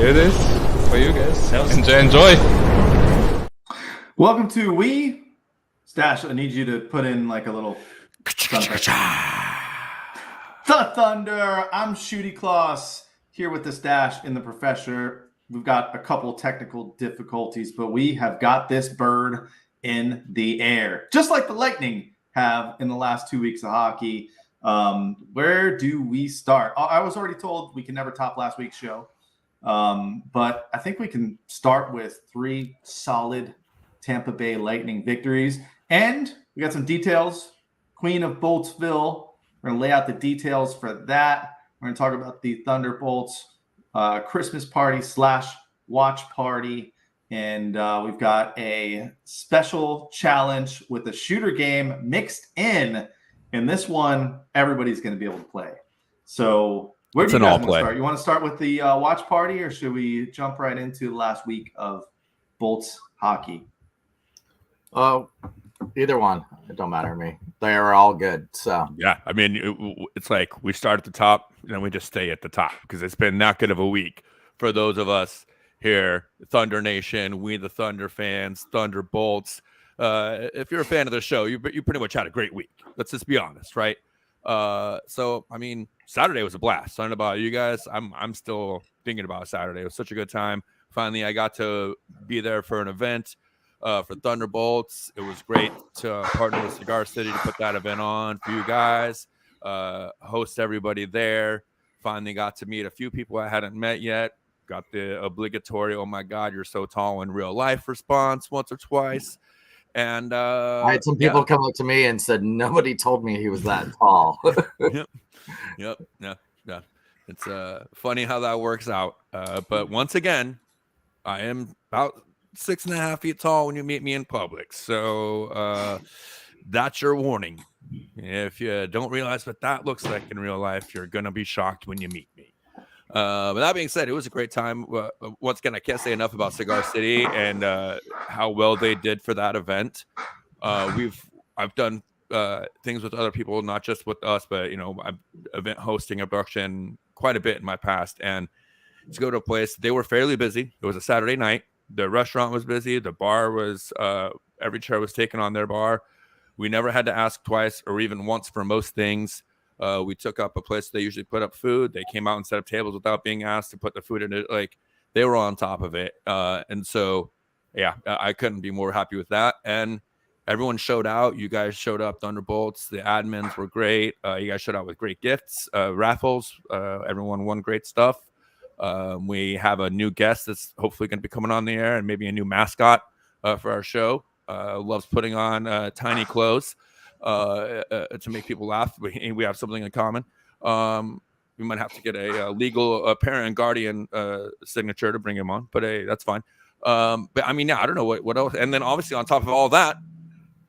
here it is for you guys. Enjoy. Welcome to Stash. I need you to put in like a little The Thunder. I'm Shooty Kloss here with the Stash and the Professor. We've got a couple technical difficulties, but we have got this bird in the air, just like the Lightning have in the last 2 weeks of hockey. Where do we start? I was already told we can never top last week's show, but I think we can start with 3 solid Tampa Bay Lightning victories, and we got some details. Queen of Boltsville. We're going to lay out the details for that. We're going to talk about the Thunderbolts Christmas party / watch party. And we've got a special challenge with a shooter game mixed in. And this one, everybody's going to be able to play. So where do you guys want to start? You want to start with the watch party, or should we jump right into the last week of Bolts hockey? Either one. It don't matter to me. They are all good. So yeah, I mean, it's like we start at the top and then we just stay at the top because it's been that good of a week for those of us here, Thunder Nation, we the Thunder fans, Thunderbolts. If you're a fan of the show, you pretty much had a great week. Let's just be honest, right? So I mean, Saturday was a blast. I don't know about you guys. I'm still thinking about Saturday. It was such a good time. Finally, I got to be there for an event. For Thunderbolts, it was great to partner with Cigar City to put that event on for you guys, host everybody there. Finally got to meet a few people I hadn't met yet. Got the obligatory, oh my God, you're so tall in real life response once or twice. And I had some people come up to me and said, nobody told me he was that tall. Yep. It's funny how that works out. But once again, I am about 6.5 feet tall when you meet me in public. So that's your warning. If you don't realize what that looks like in real life, you're going to be shocked when you meet me. But that being said, it was a great time. Once again, I can't say enough about Cigar City and how well they did for that event. I've done things with other people, not just with us, but I've event hosting a production quite a bit in my past. And to go to a place, they were fairly busy. It was a Saturday night. The restaurant was busy. The bar was every chair was taken on their bar. We never had to ask twice or even once for most things. We took up a place they usually put up food. They came out and set up tables without being asked to put the food in it. Like, they were on top of it. And so, yeah, I couldn't be more happy with that. And everyone showed out. You guys showed up, Thunderbolts. The admins were great. You guys showed out with great gifts, raffles. Everyone won great stuff. We have a new guest that's hopefully going to be coming on the air, and maybe a new mascot for our show. Loves putting on tiny clothes to make people laugh. We have something in common. We might have to get a legal parent and guardian signature to bring him on, but hey, that's fine. But I mean, yeah, I don't know what else. And then obviously on top of all that,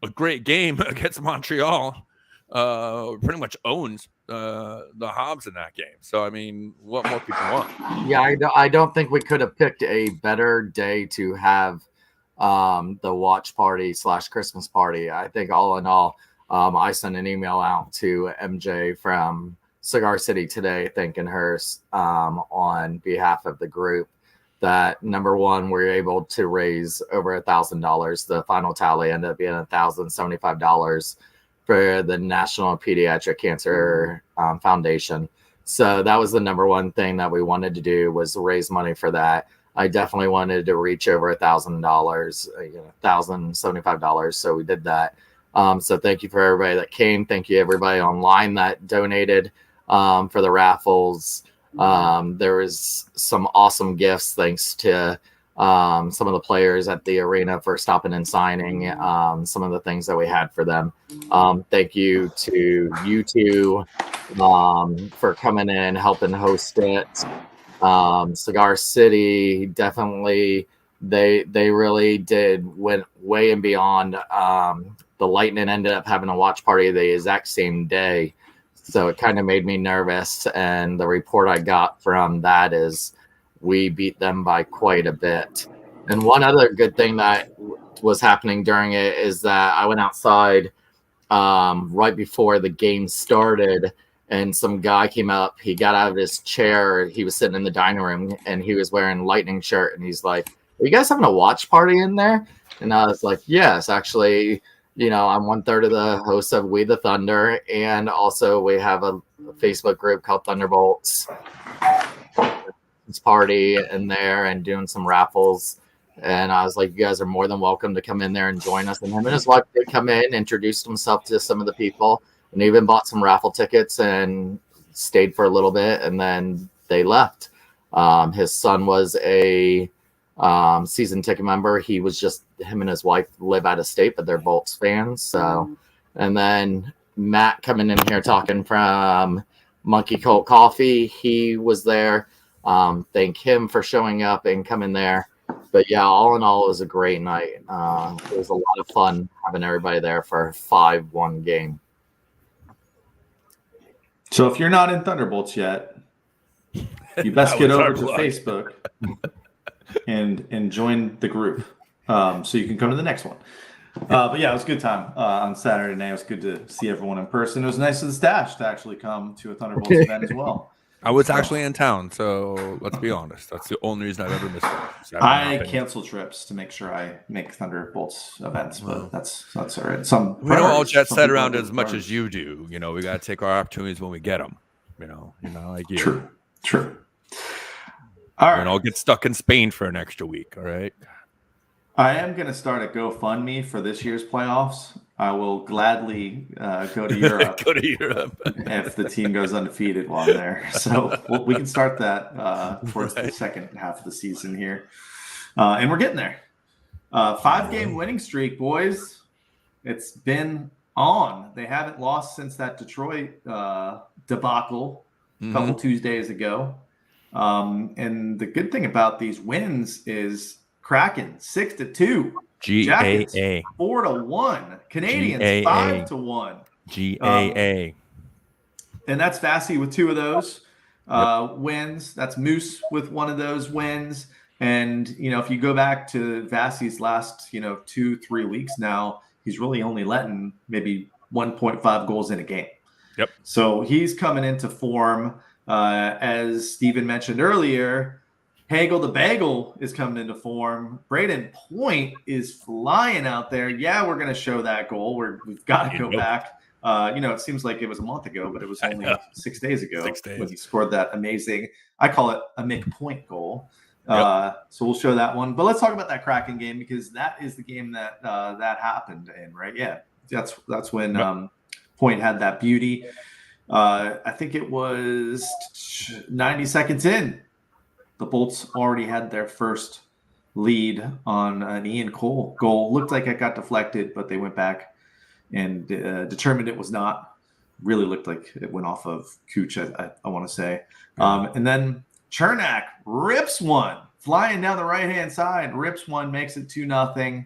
a great game against Montreal. Pretty much owns the Habs in that game. So I mean, what more could you want? Yeah, I don't think we could have picked a better day to have the watch party / Christmas party. I think all in all, I sent an email out to MJ from Cigar City today, thanking her on behalf of the group. That number one, we were able to raise over $1,000. The final tally ended up being $1,075 for the National Pediatric Cancer Foundation. So that was the number one thing that we wanted to do, was raise money for that. I definitely wanted to reach over $1,000, $1,075. So we did that. So thank you for everybody that came. Thank you everybody online that donated for the raffles. There was some awesome gifts thanks to some of the players at the arena for stopping and signing some of the things that we had for them. Thank you to you two for coming in, helping host it. Cigar City, definitely, they really went way and beyond. The Lightning ended up having a watch party the exact same day, so it kind of made me nervous. And the report I got from that is we beat them by quite a bit. And one other good thing that was happening during it is that I went outside right before the game started, and some guy came up. He got out of his chair. He was sitting in the dining room, and he was wearing a Lightning shirt. And he's like, "Are you guys having a watch party in there?" And I was like, "Yes, actually. I'm 1/3 of the hosts of We the Thunder, and also we have a Facebook group called Thunderbolts. It's party in there and doing some raffles." And I was like, "You guys are more than welcome to come in there and join us." And him and his wife did come in, introduced himself to some of the people, and even bought some raffle tickets and stayed for a little bit, and then they left. His son was a season ticket member. He was just, him and his wife live out of state, but they're Bolts fans. So, and then Matt coming in here talking from Monkey Cult Coffee, he was there. Thank him for showing up and coming there. But yeah, all in all, it was a great night. It was a lot of fun having everybody there for a 5-1 game. So if you're not in Thunderbolts yet, you best get over to Facebook and join the group, so you can come to the next one. But yeah, it was a good time on Saturday night. It was good to see everyone in person. It was nice of the stash to actually come to a Thunderbolts event as well. I was actually in town, so let's be honest. That's the only reason I've ever missed it. I cancel trips to make sure I make Thunderbolts events, but that's all right. We don't all jet set around as much as you do. We got to take our opportunities when we get them. Like you. True. All right. And I'll get stuck in Spain for an extra week. All right. I am going to start a GoFundMe for this year's playoffs. I will gladly go to Europe. If the team goes undefeated while I'm there. So we can start that towards the second half of the season here. And we're getting there. 5-game winning streak, boys. It's been on. They haven't lost since that Detroit debacle a couple Tuesdays ago. And the good thing about these wins is Kraken 6-2. Jackets 4-1. Canadians 5-1. GAA. And that's Vassy with 2 of those wins. That's Moose with 1 of those wins. And if you go back to Vassy's last 2-3 weeks now, he's really only letting maybe 1.5 goals in a game. Yep. So he's coming into form. As Steven mentioned earlier, Hagel the Bagel is coming into form. Braden Point is flying out there. Yeah, we're going to show that goal. We've got to go back. It seems like it was a month ago, but it was only 6 days ago when he scored that amazing, I call it a Mick Point goal. So we'll show that one. But let's talk about that Kraken game, because that is the game that happened in, right? Yeah, that's when Point had that beauty. I think it was 90 seconds in. The Bolts already had their first lead on an Ian Cole goal. Looked like it got deflected, but they went back and determined it was not. Really looked like it went off of Cooch, I want to say. And then Chernak rips one, flying down the right-hand side, rips one, makes it 2-0.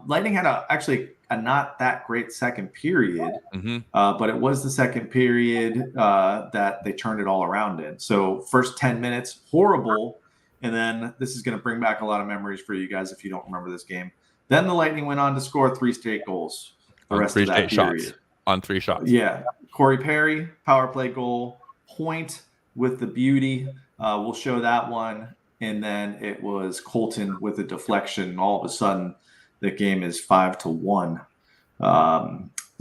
Lightning had actually a not that great second period, but it was the second period that they turned it all around in. So first 10 minutes, horrible. And then this is going to bring back a lot of memories for you guys if you don't remember this game. Then the Lightning went on to score 3 straight goals the rest of that period. On 3 shots. Yeah. Corey Perry, power play goal. Point with the beauty. We'll show that one. And then it was Colton with a deflection. All of a sudden, the game is 5-1.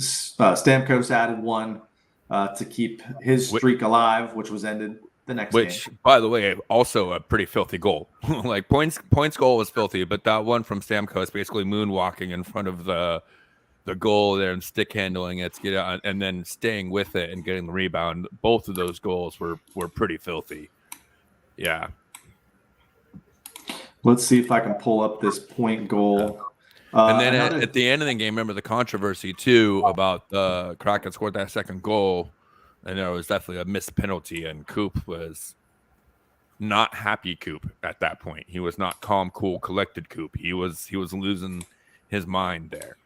Stamkos added 1 to keep his streak alive, which was ended the next game. Which, by the way, also a pretty filthy goal. Like points goal was filthy, but that one from Stamkos, basically moonwalking in front of the goal there and stick handling it to get out, and then staying with it and getting the rebound. Both of those goals were pretty filthy. Yeah. Let's see if I can pull up this Point goal. And then at the end of the game, remember the controversy too about the Kraken scored that second goal, and there was definitely a missed penalty, and Coop was not happy. Coop at that point, he was not calm, cool, collected. Coop, he was losing his mind there.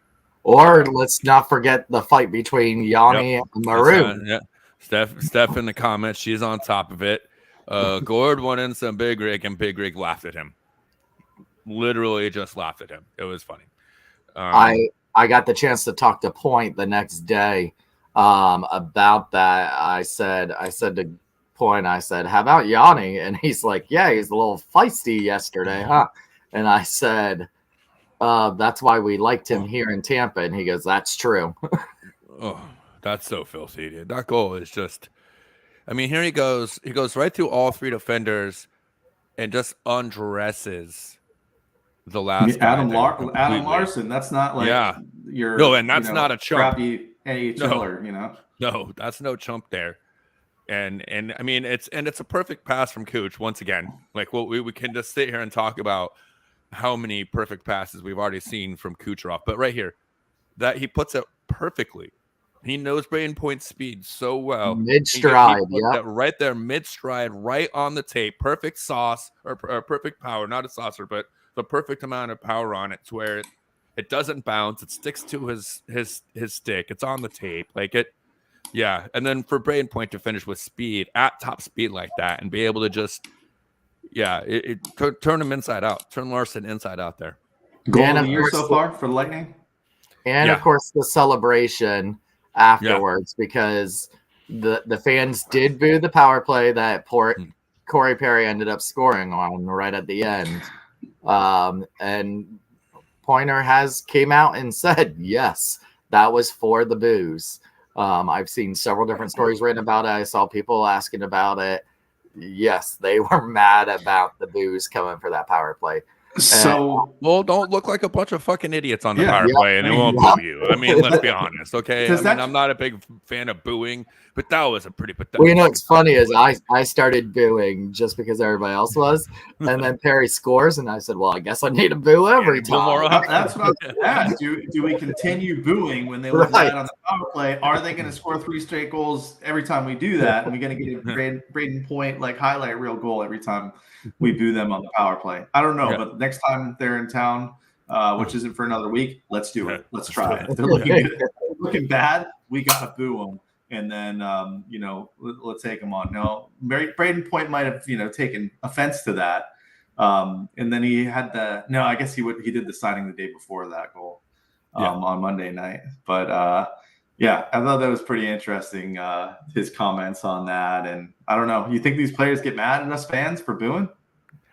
Or let's not forget the fight between Yanni and Maroon. Steph in the comments, she's on top of it. Gord went in some Big Rig, and Big Rig laughed at him. Literally just laughed at him. It was funny. I got the chance to talk to Point the next day about that. I said to Point, I said, how about Yanni? And he's like, yeah, he's a little feisty yesterday, huh? And I said, that's why we liked him here in Tampa. And he goes, that's true. Oh, that's so filthy, dude. That goal is just, I mean, here he goes right through all three defenders and just undresses the last guy. Adam Larson. That's not like your and that's not a chump. Crappy AHLer, No, that's no chump there. And I mean, it's a perfect pass from Cooch once again. Like, we can just sit here and talk about how many perfect passes we've already seen from Kucherov, but right here, that he puts it perfectly. He knows Braden Point's speed so well. Mid-stride, yeah. Right there, mid-stride, right on the tape. Perfect sauce or perfect power, not a saucer, but the perfect amount of power on it to where it doesn't bounce. It sticks to his stick. It's on the tape. Like it. Yeah, and then for Braden Point to finish with speed, at top speed like that, and be able to just, turn him inside out, turn Larson inside out there. Goal of the year so far for the Lightning? And, of course, the celebration afterwards, because the fans did boo the power play that Corey Perry ended up scoring on right at the end. And Pointer came out and said, yes, that was for the boos. I've seen several different stories written about it. I saw people asking about it. Yes, they were mad about the boos coming for that power play. So, don't look like a bunch of fucking idiots on the power play, and they won't boo you. I mean, let's be honest, okay? I'm not a big fan of booing, but that was a pretty pathetic. Well, what's funny is I started booing just because everybody else was, and then Perry scores, and I said, well, I guess I need to boo every time. That's what I was going to ask. Do we continue booing when they look bad on the power play? Are they going to score 3 straight goals every time we do that? And we're going to get a Braden Point highlight reel goal every time we boo them on the power play? I don't know, but next time they're in town, which isn't for another week, let's do it. Let's try it. If they're looking bad, we got to boo them. And then, let's take them on. No, Braden Point might have, taken offense to that. And then he had I guess he did the signing the day before that goal on Monday night. But I thought that was pretty interesting, his comments on that. And I don't know, you think these players get mad at us fans for booing?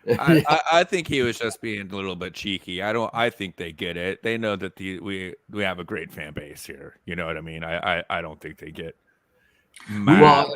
I think he was just being a little bit cheeky. I think they get it. They know that we have a great fan base here. You know what I mean? I don't think they get mad. Well,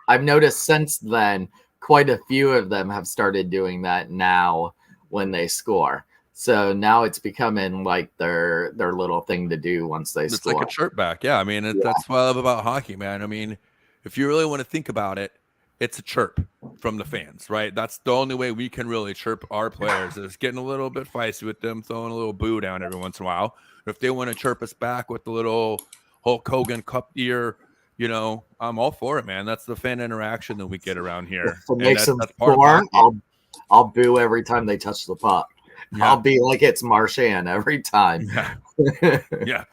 I've noticed since then, quite a few of them have started doing that now when they score. So now it's becoming like their little thing to do once they score. It's like a chirp back. Yeah, I mean, that's what I love about hockey, man. I mean, if you really want to think about it, it's a chirp from the fans, right? That's the only way we can really chirp our players, is getting a little bit feisty with them, throwing a little boo down every once in a while. If they want to chirp us back with the little Hulk Hogan cup ear, I'm all for it, man. That's the fan interaction that we get around here. If it makes them score, I'll boo every time they touch the puck. Yeah. I'll be like it's Marchand every time. Yeah.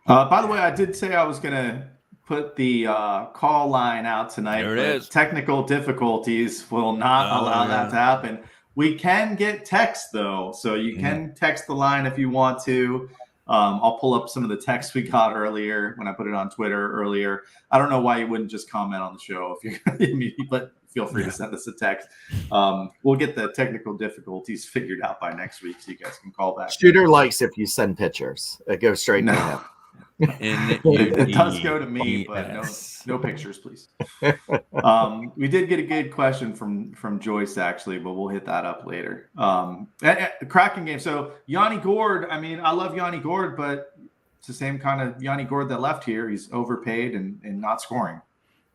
By the way, I did say I was going to put the call line out tonight. There it is. Technical difficulties will not allow that to happen. We can get text, though, so you can text the line if you want to. I'll pull up some of the texts we got earlier when I put it on Twitter earlier. I don't know why you wouldn't just comment on the show if you're, but feel free to send us a text. We'll get the technical difficulties figured out by next week, so you guys can call back. Shooter likes if you send pictures. It goes straight to him. It does go to me, but no pictures, please. We did get a good question from Joyce, actually, but we'll hit that up later. Cracking game. So Yanni Gourde, I mean, I love Yanni Gourde, but it's the same kind of Yanni Gourde that left here. He's overpaid and not scoring.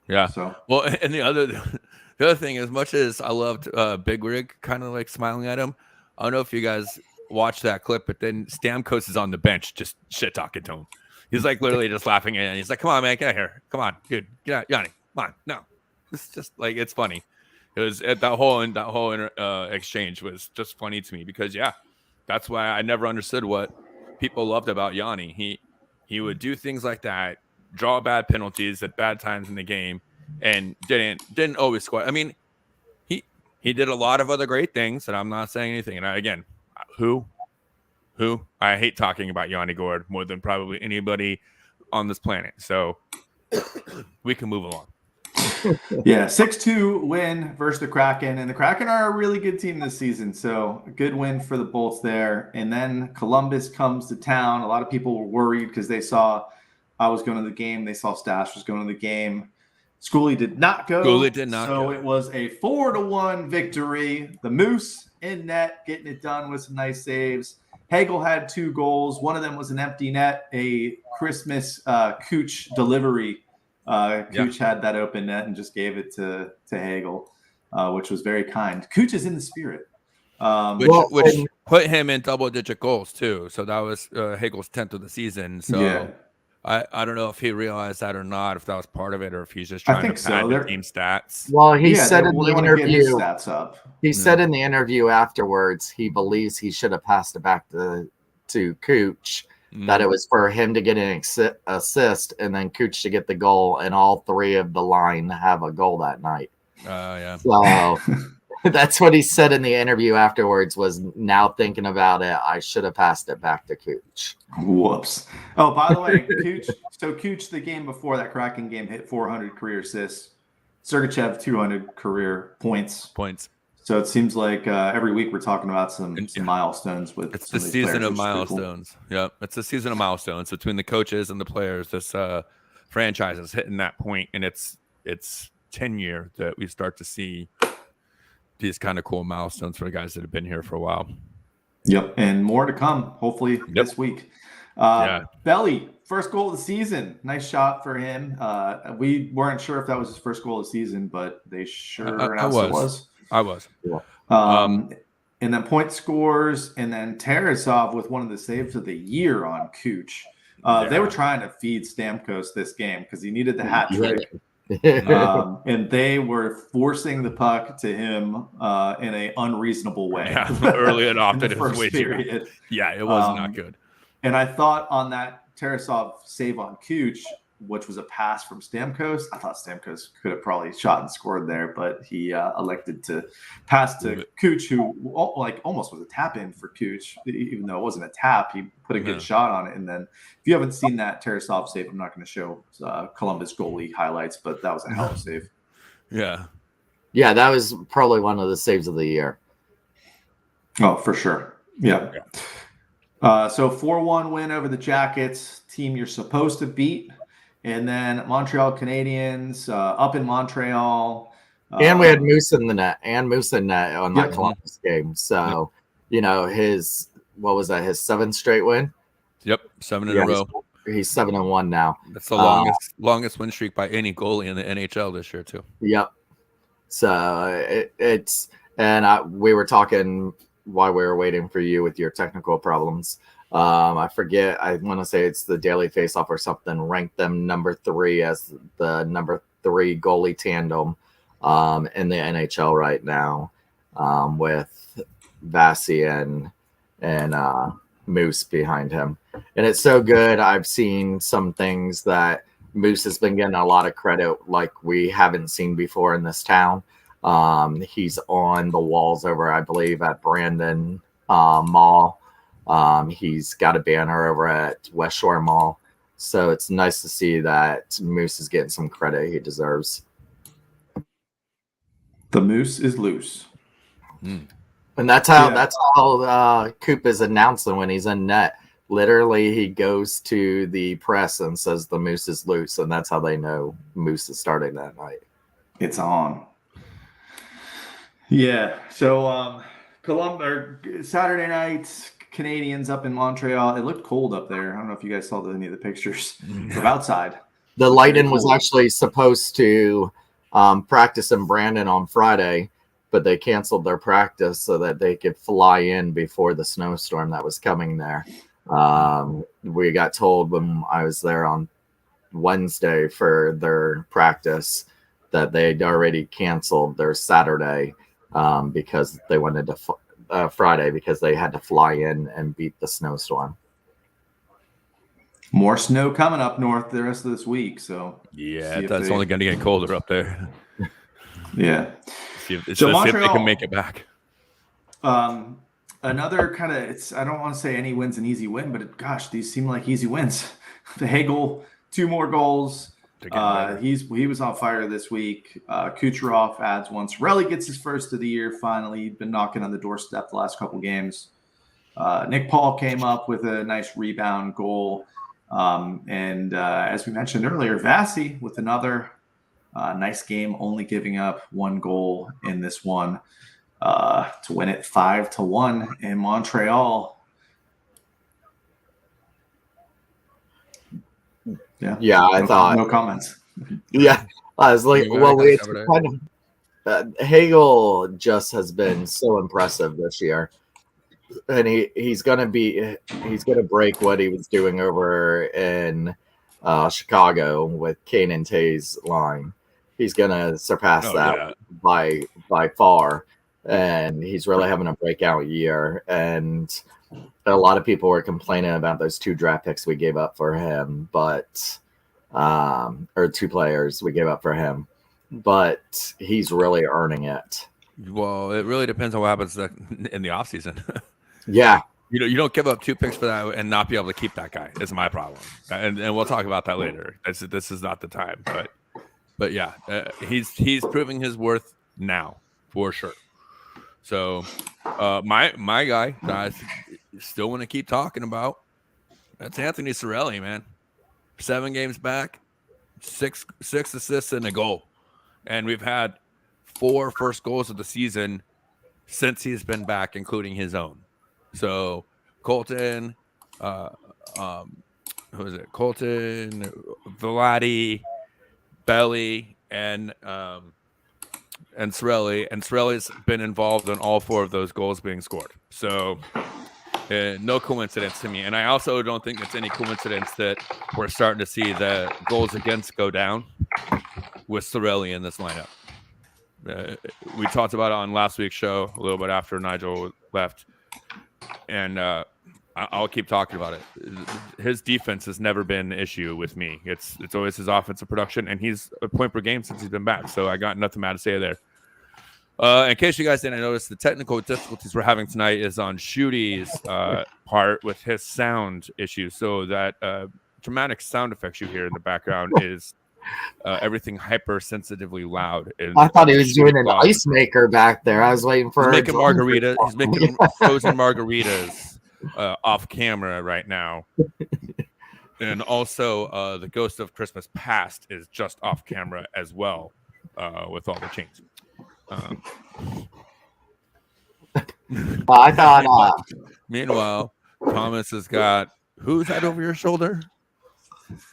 Yeah. So and the other thing, as much as I loved Big Rig kind of like smiling at him, I don't know if you guys watched that clip, but then Stamkos is on the bench just shit talking to him. He's like literally just laughing at it. And he's like, come on, man, get out here. Come on, dude, get out, Yanni. Come on. No. It's just like, it's funny. It was that whole exchange was just funny to me because that's why I never understood what people loved about Yanni. He would do things like that, draw bad penalties at bad times in the game, and didn't always score. I mean, he did a lot of other great things, and I'm not saying anything. And again, who? Who? I hate talking about Yanni Gourde more than probably anybody on this planet. So we can move along. Yeah, 6-2 win versus the Kraken. And the Kraken are a really good team this season. So a good win for the Bolts there. And then Columbus comes to town. A lot of people were worried because they saw I was going to the game. They saw Stash was going to the game. Schooley did not go. Schooley did not go. It was a 4-1 victory. The Moose in net, getting it done with some nice saves. Hagel had 2 goals. One of them was an empty net, a Christmas Cooch delivery. Cooch had that open net and just gave it to Hagel, which was very kind. Cooch is in the spirit. Which put him in double-digit goals, too. So that was Hagel's 10th of the season. So yeah. I don't know if he realized that or not, if that was part of it, or if he's just trying to pad the team stats. Well, he said in the interview, stats up. He said in the interview afterwards, he believes he should have passed it back to Cooch, that it was for him to get an assist and then Cooch to get the goal, and all 3 of the line have a goal that night. Yeah. So that's what he said in the interview afterwards, was now thinking about it, I should have passed it back to Cooch. Whoops. Oh, by the way, Cooch, the game before that Kraken game, hit 400 career assists. Sergachev, 200 career points. So it seems like every week we're talking about some milestones with. It's the season of milestones. Cool. Yep, it's the season of milestones between the coaches and the players. This franchise is hitting that point, and it's tenure that we start to see these kind of cool milestones for the guys that have been here for a while. Yep, and more to come, hopefully this week. Belly, first goal of the season. Nice shot for him. We weren't sure if that was his first goal of the season, but they sure announced it was. I was. Yeah. And then point scores, and then Tarasov with one of the saves of the year on Cooch. They were trying to feed Stamkos this game because he needed the hat trick. And they were forcing the puck to him in an unreasonable way. Yeah, early and often. It was way period. Yeah, it was not good. And I thought on that Tarasov save on Cooch, which was a pass from Stamkos, I thought Stamkos could have probably shot and scored there, but he elected to pass to Cooch, who almost was a tap in for Cooch, even though it wasn't a tap. He put a good shot on it. And then if you haven't seen that Tarasov save, I'm not going to show Columbus goalie highlights, but that was a hell of a save. Yeah, that was probably one of the saves of the year. Oh, for sure. Yeah. So 4-1 win over the Jackets, team you're supposed to beat. And then Montreal Canadiens up in Montreal. And we had Moose in the net on that Columbus game. So, his 7th straight win? Yep, 7 in a row. He's 7-1 now. That's the longest win streak by any goalie in the NHL this year, too. Yep. So we were talking while we were waiting for you with your technical problems. I forget. I want to say it's the Daily Faceoff or something. Ranked them number 3 as the number 3 goalie tandem in the NHL right now, with Vasi and Moose behind him. And it's so good. I've seen some things that Moose has been getting a lot of credit like we haven't seen before in this town. He's on the walls over, I believe, at Brandon Mall. He's got a banner over at West Shore Mall. So it's nice to see that Moose is getting some credit he deserves. The Moose is loose. And that's how Coop is announcing when he's in net. Literally, he goes to the press and says the Moose is loose, and that's how they know Moose is starting that night. It's on. Yeah. So Saturday night, Canadians up in Montreal. It looked cold up there. I don't know if you guys saw any of the pictures from outside. The Lightning was actually supposed to practice in Brandon on Friday, but they canceled their practice so that they could fly in before the snowstorm that was coming there. We got told when I was there on Wednesday for their practice that they'd already canceled their Saturday because they wanted to Friday because they had to fly in and beat the snowstorm. More snow coming up north the rest of this week. So yeah, that's only going to get colder up there. Yeah. See if they can make it back. another kind of, I don't want to say any win's an easy win, but gosh, these seem like easy wins. The Hagel, 2 more goals. He was on fire this week. Kucherov adds one. Cirelli gets his first of the year finally. He'd been knocking on the doorstep the last couple games. Nick Paul came up with a nice rebound goal. And as we mentioned earlier, Vasi with another nice game, only giving up 1 goal in this one to win it 5-1 in Montreal. Yeah, I thought. No comments. Yeah, I was like, well, it's kind of, Hagel just has been so impressive this year, and he's gonna break what he was doing over in Chicago with Kane and Tay's line. He's gonna surpass that by far, and he's really having a breakout year. And a lot of people were complaining about those 2 draft picks we gave up for him, but or 2 players we gave up for him, but he's really earning it. Well, it really depends on what happens in the offseason. Yeah. You don't give up 2 picks for that and not be able to keep that guy. Is my problem, and we'll talk about that later. This is not the time, but yeah, he's proving his worth now for sure. So my guy that I still want to keep talking about, that's Anthony Cirelli, man. 7 games back, 6 assists and a goal, and we've had 4 first goals of the season since he's been back, including his own. So Colton, who is it? Colton, Vladi, Belly, and Cirelli. And Cirelli's been involved in all 4 of those goals being scored. So no coincidence to me. And I also don't think it's any coincidence that we're starting to see the goals against go down with Cirelli in this lineup. We talked about it on last week's show a little bit after Nigel left, and I'll keep talking about it. His defense has never been an issue with me. It's always his offensive production, and he's a point per game since he's been back. So I got nothing bad to say there. In case you guys didn't notice, the technical difficulties we're having tonight is on Shooty's part with his sound issues. So that dramatic sound effects you hear in the background is everything hypersensitively loud. I thought he was doing an ice maker back there. I was waiting for He's making margaritas. He's making frozen margaritas off camera right now. And also the Ghost of Christmas Past is just off camera as well with all the changes. I thought. Meanwhile, Thomas has got who's that over your shoulder?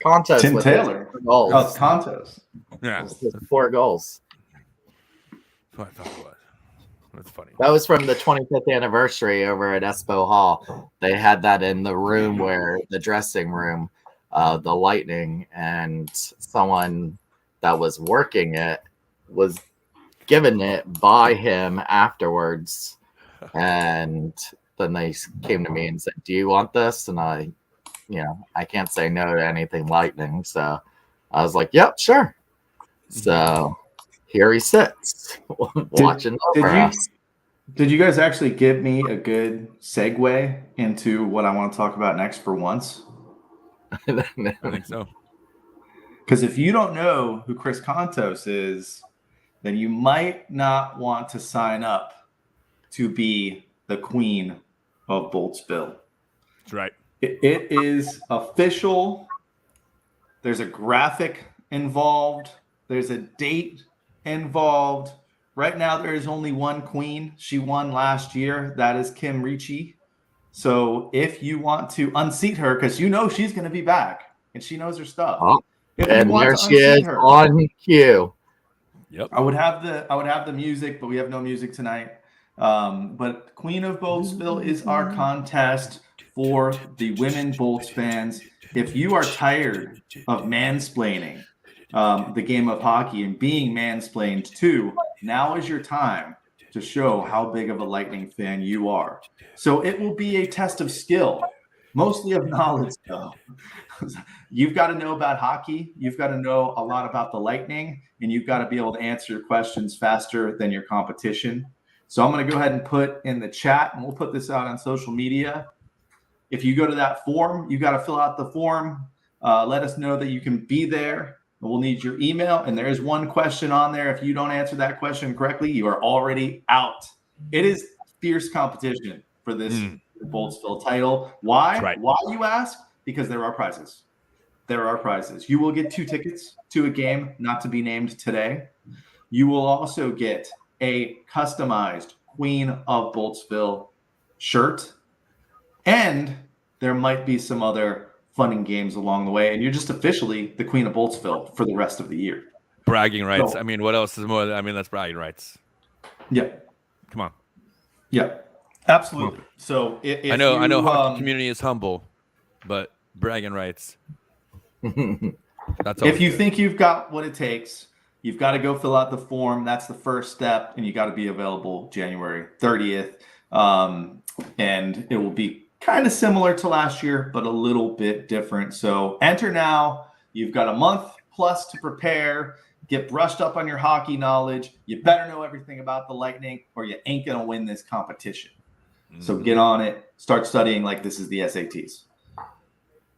Contest Tim with Taylor. Goals. Oh, it's contest. Yeah, 4 goals. that's what I thought it was. That's funny. That was from the 25th anniversary over at Espo Hall. They had that in the room where the dressing room, the Lightning, and someone that was working it was given it by him afterwards. And then they came to me and said, "Do you want this?" And I can't say no to anything Lightning. So I was like, "Yep, sure." So here he sits watching over us. Did you guys actually give me a good segue into what I want to talk about next for once? I think so. Because if you don't know who Chris Kontos is, then you might not want to sign up to be the queen of Boltsville. That's right. It is official. There's a graphic involved. There's a date involved. Right now, there is only one queen. She won last year. That is Kim Ricci. So if you want to unseat her, because you know she's going to be back and she knows her stuff. Oh, and there she is on cue. Yep. I would have the music, but we have no music tonight. But Queen of Boltsville is our contest for the women Bolts fans. If you are tired of mansplaining the game of hockey and being mansplained too, now is your time to show how big of a Lightning fan you are. So it will be a test of skill, mostly of knowledge though. You've got to know about hockey. You've got to know a lot about the Lightning, and you've got to be able to answer questions faster than your competition. So I'm going to go ahead and put in the chat, and we'll put this out on social media. If you go to that form, you got to fill out the form. Let us know that you can be there. We'll need your email. And there is one question on there. If you don't answer that question correctly, you are already out. It is fierce competition for this Boltsville title. Why? Right. Why, you ask? Because there are prizes. There are prizes. You will get 2 tickets to a game not to be named today. You will also get a customized Queen of Boltsville shirt. And there might be some other fun and games along the way. And you're just officially the Queen of Boltsville for the rest of the year. Bragging rights. So, I mean, what else is more? That's bragging rights. Yeah. Come on. Yeah. Absolutely. So if I know hockey community is humble, but bragging rights. That's if you good. think you've got what it takes, you've got to go fill out the form. That's the first step, and you got to be available January 30th. And it will be kind of similar to last year, but a little bit different. So enter now. You've got a month plus to prepare. Get brushed up on your hockey knowledge. You better know everything about the Lightning, or you ain't going to win this competition. So get on it. Start studying like this is the SATs.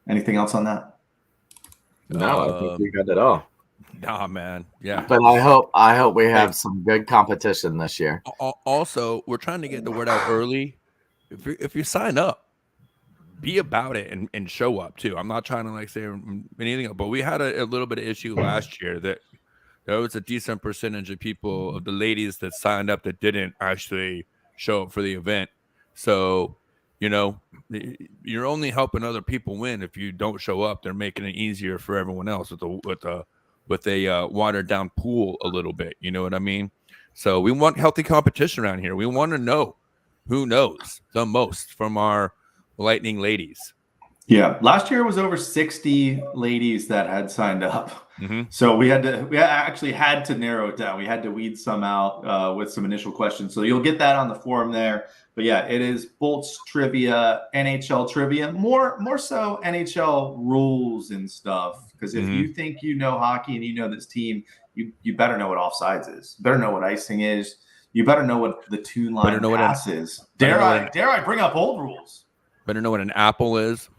Anything else on that? No, I think we got it all. Nah, man. Yeah. But I hope we have some good competition this year. Also, we're trying to get the word out early. If you sign up, be about it and show up too. I'm not trying to say anything, but we had a little bit of issue last year that there was a decent percentage of people, of the ladies that signed up, that didn't actually show up for the event. So, you're only helping other people win if you don't show up. They're making it easier for everyone else with a watered down pool a little bit. You know what I mean? So we want healthy competition around here. We want to know who knows the most from our Lightning ladies. Yeah, last year was over 60 ladies that had signed up. So we actually had to narrow it down. We had to weed some out with some initial questions. So you'll get that on the forum there. But yeah, it is Bolts trivia, NHL trivia, more so NHL rules and stuff. Because if you think you know hockey and you know this team, you better know what offsides is. You better know what icing is. You better know what the two line pass is. Dare I bring up old rules? Better know what an apple is.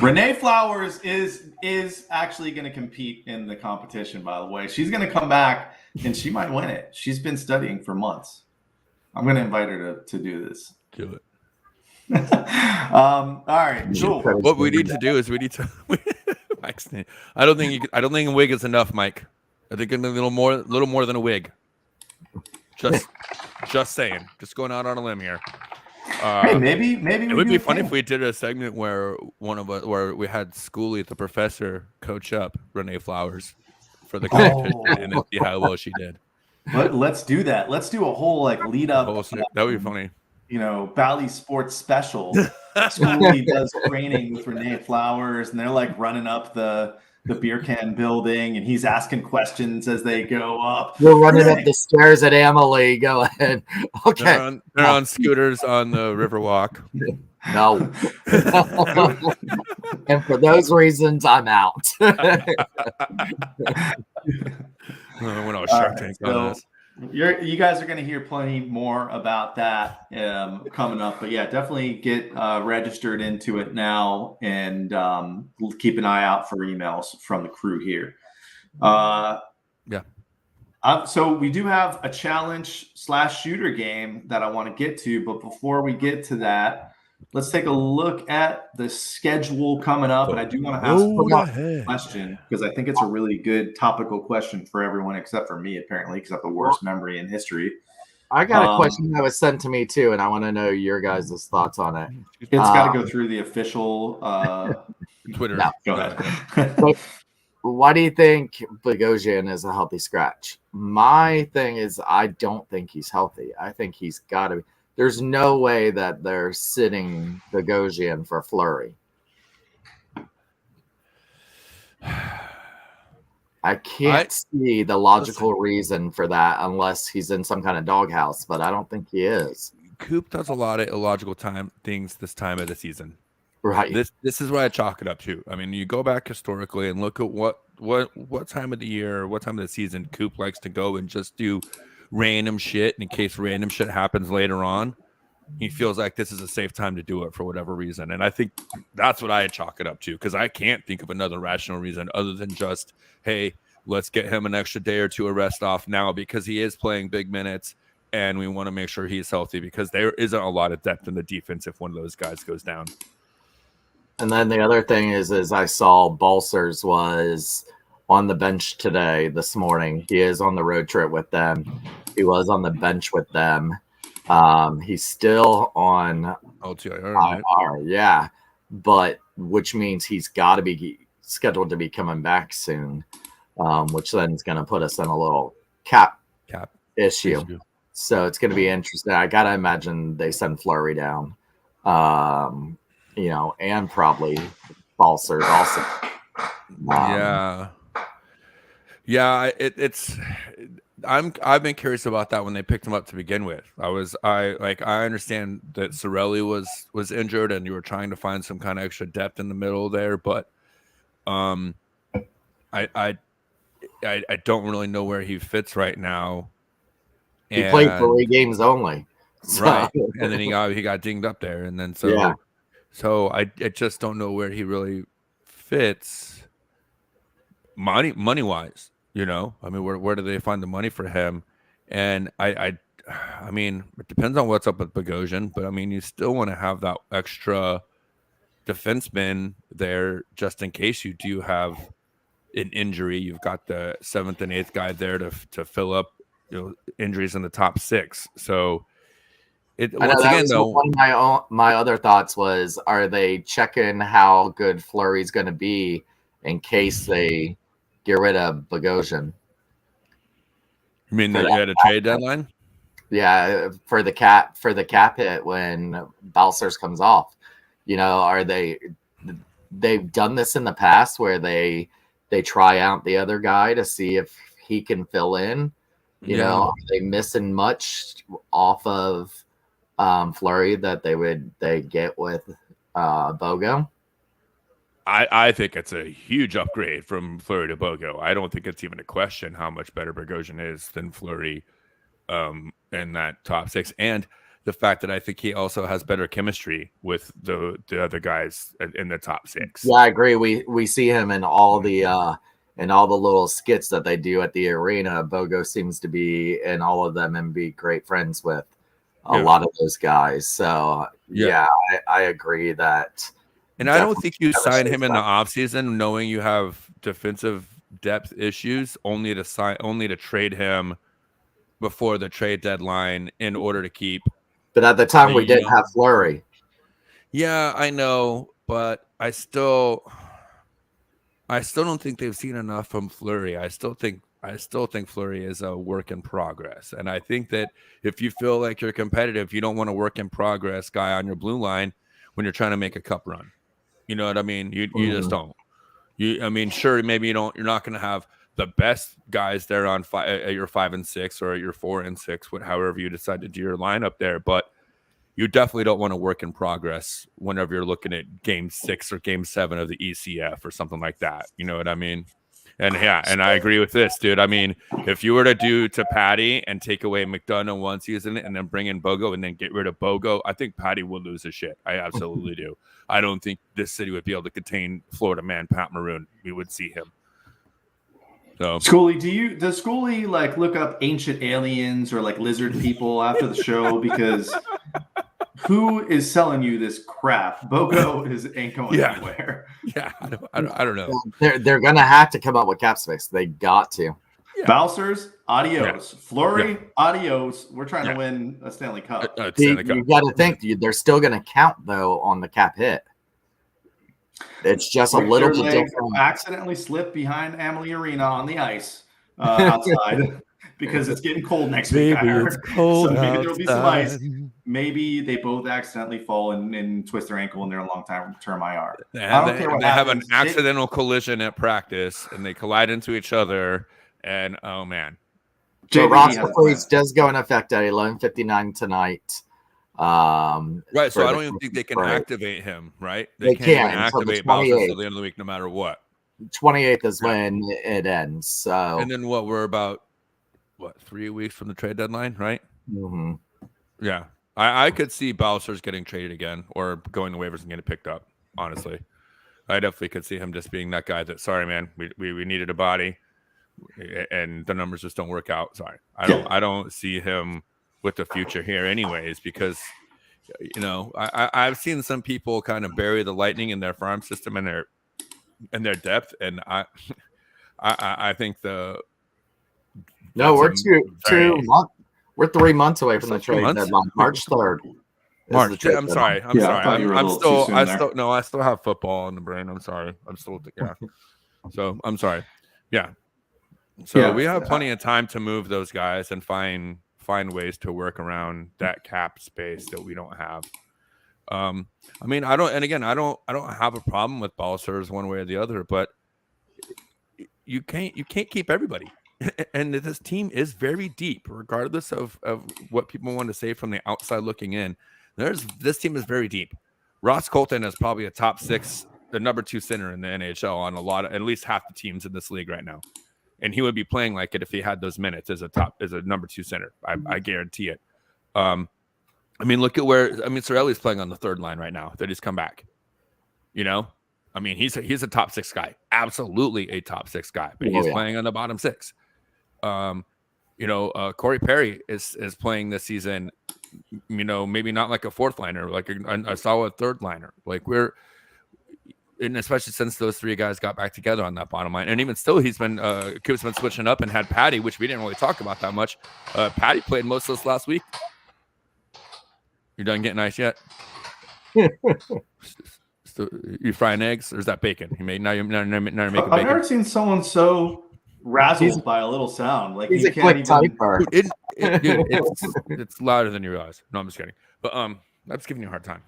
Renee Flowers is actually going to compete in the competition, by the way. She's going to come back and she might win it. She's been studying for months. I'm going to invite her to do this. Do it. All right, cool. What we need to do is I don't think a wig is enough, Mike. I think a little more than a wig. Just saying. Just going out on a limb here. Hey, maybe it would be funny if we did a segment where where we had Schoolie, the professor, coach up Renee Flowers for the competition and then see how well she did. Let's do that. Let's do a whole lead up. That would be funny. Bally Sports special. Schoolie does training with Renee Flowers, and they're running up the beer can building, and he's asking questions as they go up. We're running up the stairs at Emily. Go ahead. Okay. They're on scooters on the Riverwalk. No. And for those reasons, I'm out. When I was Shark Tank on this. You guys are going to hear plenty more about that coming up. But yeah, definitely get registered into it now, and keep an eye out for emails from the crew here. So we do have a challenge/shooter game that I want to get to. But before we get to that, let's take a look at the schedule coming up. And I do want to ask a question, because I think it's a really good topical question for everyone except for me, apparently, because I have the worst memory in history. I got a question that was sent to me too, and I want to know your guys' thoughts on it. It's got to go through the official Twitter. No. Go ahead. Why do you think Bogosian is a healthy scratch? My thing is, I don't think he's healthy. I think he's got to be. There's no way that they're sitting Bogosian for Fleury. I can't see the logical reason for that unless he's in some kind of doghouse, but I don't think he is. Coop does a lot of illogical things this time of the season. Right. This is why I chalk it up to. I mean, you go back historically and look at what time of the year, what time of the season Coop likes to go and just do random shit in case random shit happens later on. He feels like this is a safe time to do it for whatever reason. And I think that's what I chalk it up to, because I can't think of another rational reason other than just, hey, let's get him an extra day or two of rest off now because he is playing big minutes and we want to make sure he's healthy because there isn't a lot of depth in the defense if one of those guys goes down. And then the other thing is I saw Balsers was on the bench this morning. He is on the road trip with them. He was on the bench with them. He's still on LTIR, right? yeah, but which means he's got to be scheduled to be coming back soon, which then is going to put us in a little cap issue. So it's going to be interesting. I got to imagine they send Fleury down, and probably Balsers also. I've been curious about that when they picked him up to begin with. I understand that Cirelli was injured and you were trying to find some kind of extra depth in the middle there, but I don't really know where he fits right now. He played 3 games only, right? And then he got dinged up there, and then so I just don't know where he really fits money wise. I mean, where do they find the money for him? And I mean, it depends on what's up with Bogosian, but I mean, you still want to have that extra defenseman there just in case you do have an injury. You've got the 7th and 8th guy there to fill up injuries in the top 6. So once again, though, one of my other thoughts was, are they checking how good Fleury's going to be in case they get rid of Bogosian? You mean that you had a trade deadline? Yeah, for the cap hit when Balsers comes off. Are they've done this in the past where they try out the other guy to see if he can fill in? Are they missing much off of Fleury that they get with Bogo? I think it's a huge upgrade from Fleury to Bogo. I don't think it's even a question how much better Bogosian is than Fleury in that top 6. And the fact that I think he also has better chemistry with the other guys in the top 6. Yeah, I agree. We see him in all the little skits that they do at the arena. Bogo seems to be in all of them and be great friends with a lot of those guys. So I agree that. And I don't think you sign him in the offseason knowing you have defensive depth issues only to trade him before the trade deadline in order to keep. But at the time we didn't have Fleury. Yeah, I know, but I still don't think they've seen enough from Fleury. I still think Fleury is a work in progress. And I think that if you feel like you're competitive, you don't want a work in progress guy on your blue line when you're trying to make a cup run. You know what I mean? You just don't. Sure, maybe you're not going to have the best guys there at your 5 and 6 or at your 4 and 6, however you decide to do your lineup there. But you definitely don't want to work in progress whenever you're looking at game 6 or game 7 of the ECF or something like that. You know what I mean? And and I agree with this, dude. I mean, if you were to do to Patty and take away McDonough one season and then bring in Bogo and then get rid of Bogo, I think Patty would lose his shit. I absolutely do. I don't think this city would be able to contain Florida man Pat Maroon. We would see him. So Schoolie, does Schoolie look up ancient aliens or lizard people after the show? Because who is selling you this crap? Bogo ain't going anywhere. Yeah, I don't know. They're gonna have to come up with cap space. They got to. Yeah. Balsers, adios. Yeah. Fleury, adios. We're trying to win a Stanley Cup. You got to think they're still going to count though on the cap hit. It's just a little bit different. Accidentally slipped behind Amalie Arena on the ice outside because it's getting cold next week. It's cold. So maybe there'll be some ice. Maybe they both accidentally fall and twist their ankle and they're a long-term IR. They have an accidental collision at practice and they collide into each other. And oh man, so roster freeze does go in effect at 11:59 tonight. Right. So for I the don't even think they can break. activate him, right? They can't even can't until the activate Bowser 28th. until the end of the week, no matter what. 28th is Yeah. when it ends. So And then what? We're about 3 weeks from the trade deadline, right? mhm. Yeah. I could see Bowser's getting traded again or going to waivers and getting picked up, honestly. I definitely could see him just being that guy that, sorry, man, we needed a body and the numbers just don't work out. Sorry. I don't see him with the future here anyways, because I've seen some people kind of bury the Lightning in their farm system and their depth, and I think we're very, 2 months. We're 3 months away from the 2 trade months? deadline. March 3rd. March. I'm sorry. I'm Yeah, I sorry. thought you were a I'm little still. too soon I there. still. No. I still have football in the brain. I'm sorry. I'm still. Yeah. So I'm sorry. Yeah. So Yeah. we have plenty of time to move those guys and find ways to work around that cap space that we don't have. I mean, I don't have a problem with Balsers one way or the other, but you can't keep everybody. And this team is very deep, regardless of what people want to say from the outside looking in. This team is very deep. Ross Colton is probably a top 6, the number 2 center in the NHL on at least half the teams in this league right now. And he would be playing like it if he had those minutes as a number 2 center. I guarantee it. I mean, look at Cirelli's playing on the third line right now that he's come back. I mean, he's a top 6 guy, absolutely a top 6 guy, but he's playing on the bottom 6. Corey Perry is playing this season, maybe not like a fourth liner, like a solid third liner. Like and especially since those 3 guys got back together on that bottom line. And even still, Coop's been switching up and had Patty, which we didn't really talk about that much. Patty played most of this last week. You done getting ice yet? You frying eggs, or is that bacon? Now you're making bacon. I've never seen someone so razzled by a little sound. Like He's you a can't quick even. typer. Dude, it's louder than you realize. No, I'm just kidding. But I'm just giving you a hard time.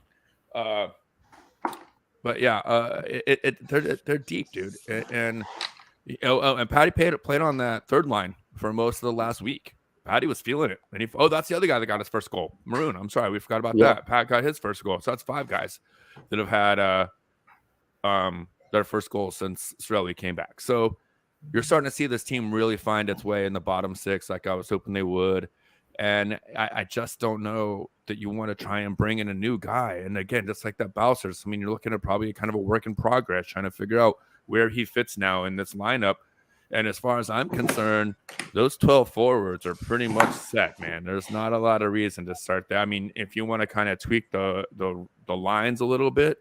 But yeah, they're deep, dude. And Patty played on that third line for most of the last week. Patty was feeling it. And that's the other guy that got his first goal. Maroon. I'm sorry, we forgot about that. Pat got his first goal. So that's 5 guys that have had their first goal since Cirelli came back. So you're starting to see this team really find its way in the bottom 6 like I was hoping they would. And I just don't know that you want to try and bring in a new guy. And again, just like that Bowser's, I mean, you're looking at probably kind of a work in progress, trying to figure out where he fits now in this lineup. And as far as I'm concerned, those 12 forwards are pretty much set, man. There's not a lot of reason to start there. I mean, if you want to kind of tweak the lines a little bit,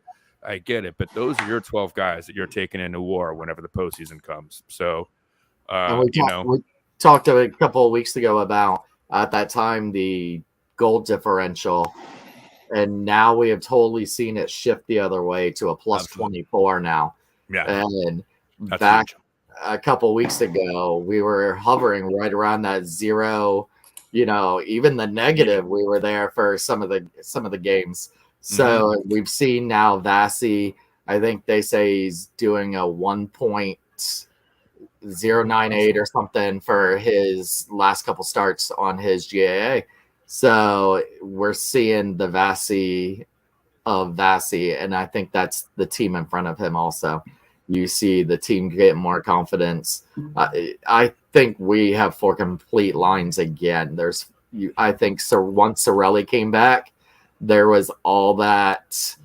I get it. But those are your 12 guys that you're taking into war whenever the postseason comes. So, we talked a couple of weeks ago about, at that time, the goal differential. And now we have totally seen it shift the other way to a plus 24 now. Yeah. And that's back huge. a couple of weeks ago, we were hovering right around that 0, even the negative. We were there for some of the games. So we've seen now Vasi, I think they say he's doing a 1.098 or something for his last couple starts on his GAA. So we're seeing the Vasi of Vasi, and I think that's the team in front of him also. You see the team get more confidence. I think we have 4 complete lines again. I think once Cirelli came back, there was all that.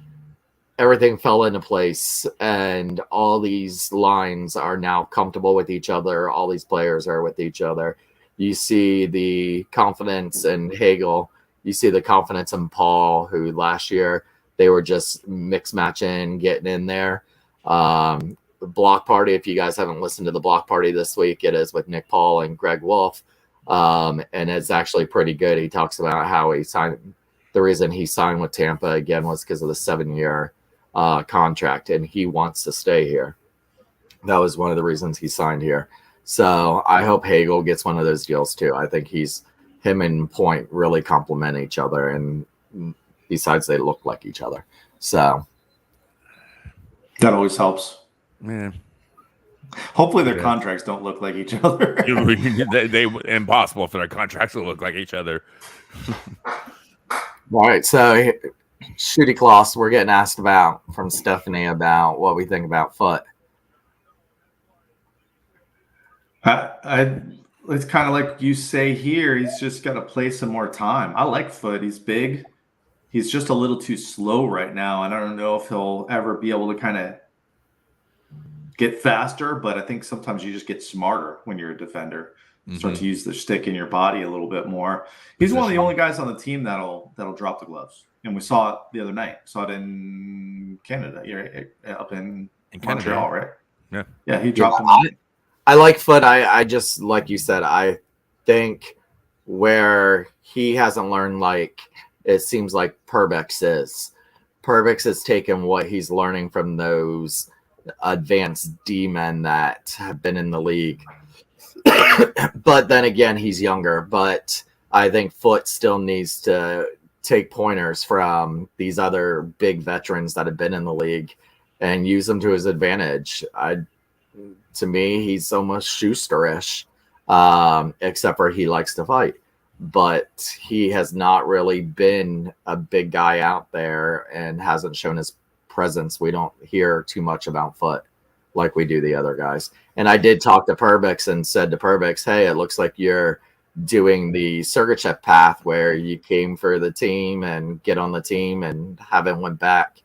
Everything fell into place, and all these lines are now comfortable with each other. All these players are with each other. You see the confidence in Hagel. You see the confidence in Paul, who last year they were just mix matching, getting in there. Block Party, if you guys haven't listened to the Block Party this week, it is with Nick Paul and Greg Wolf. And it's actually pretty good. He talks about how he signed. The reason he signed with Tampa again was because of the 7-year contract, and he wants to stay here. That was one of the reasons he signed here. So I hope Hagel gets one of those deals too. I think him and Point really complement each other, and besides, they look like each other. So that always helps. Yeah. Hopefully their contracts don't look like each other. they impossible for their contracts to look like each other. All right, so Shooty Kloss, we're getting asked about from Stephanie about what we think about Foot. It's kind of like you say here. He's just got to play some more time. I like Foot. He's big. He's just a little too slow right now, and I don't know if he'll ever be able to kind of get faster. But I think sometimes you just get smarter when you're a defender. Start to use the stick in your body a little bit more. He's one of the only guys on the team that'll drop the gloves, and we saw it the other night. Saw it in Canada, up in Montreal, right? Yeah, he dropped him. I like Foot. I just, like you said, I think where he hasn't learned, like it seems like Perbix is. Perbix has taken what he's learning from those advanced D-men that have been in the league. But then again, he's younger. But I think Foot still needs to take pointers from these other big veterans that have been in the league and use them to his advantage. To me, he's almost Schusterish, except for he likes to fight. But he has not really been a big guy out there and hasn't shown his presence. We don't hear too much about Foot like we do the other guys. And I did talk to Perbix and said to Perbix, hey, it looks like you're doing the Sergachev path where you came for the team and get on the team and haven't went back.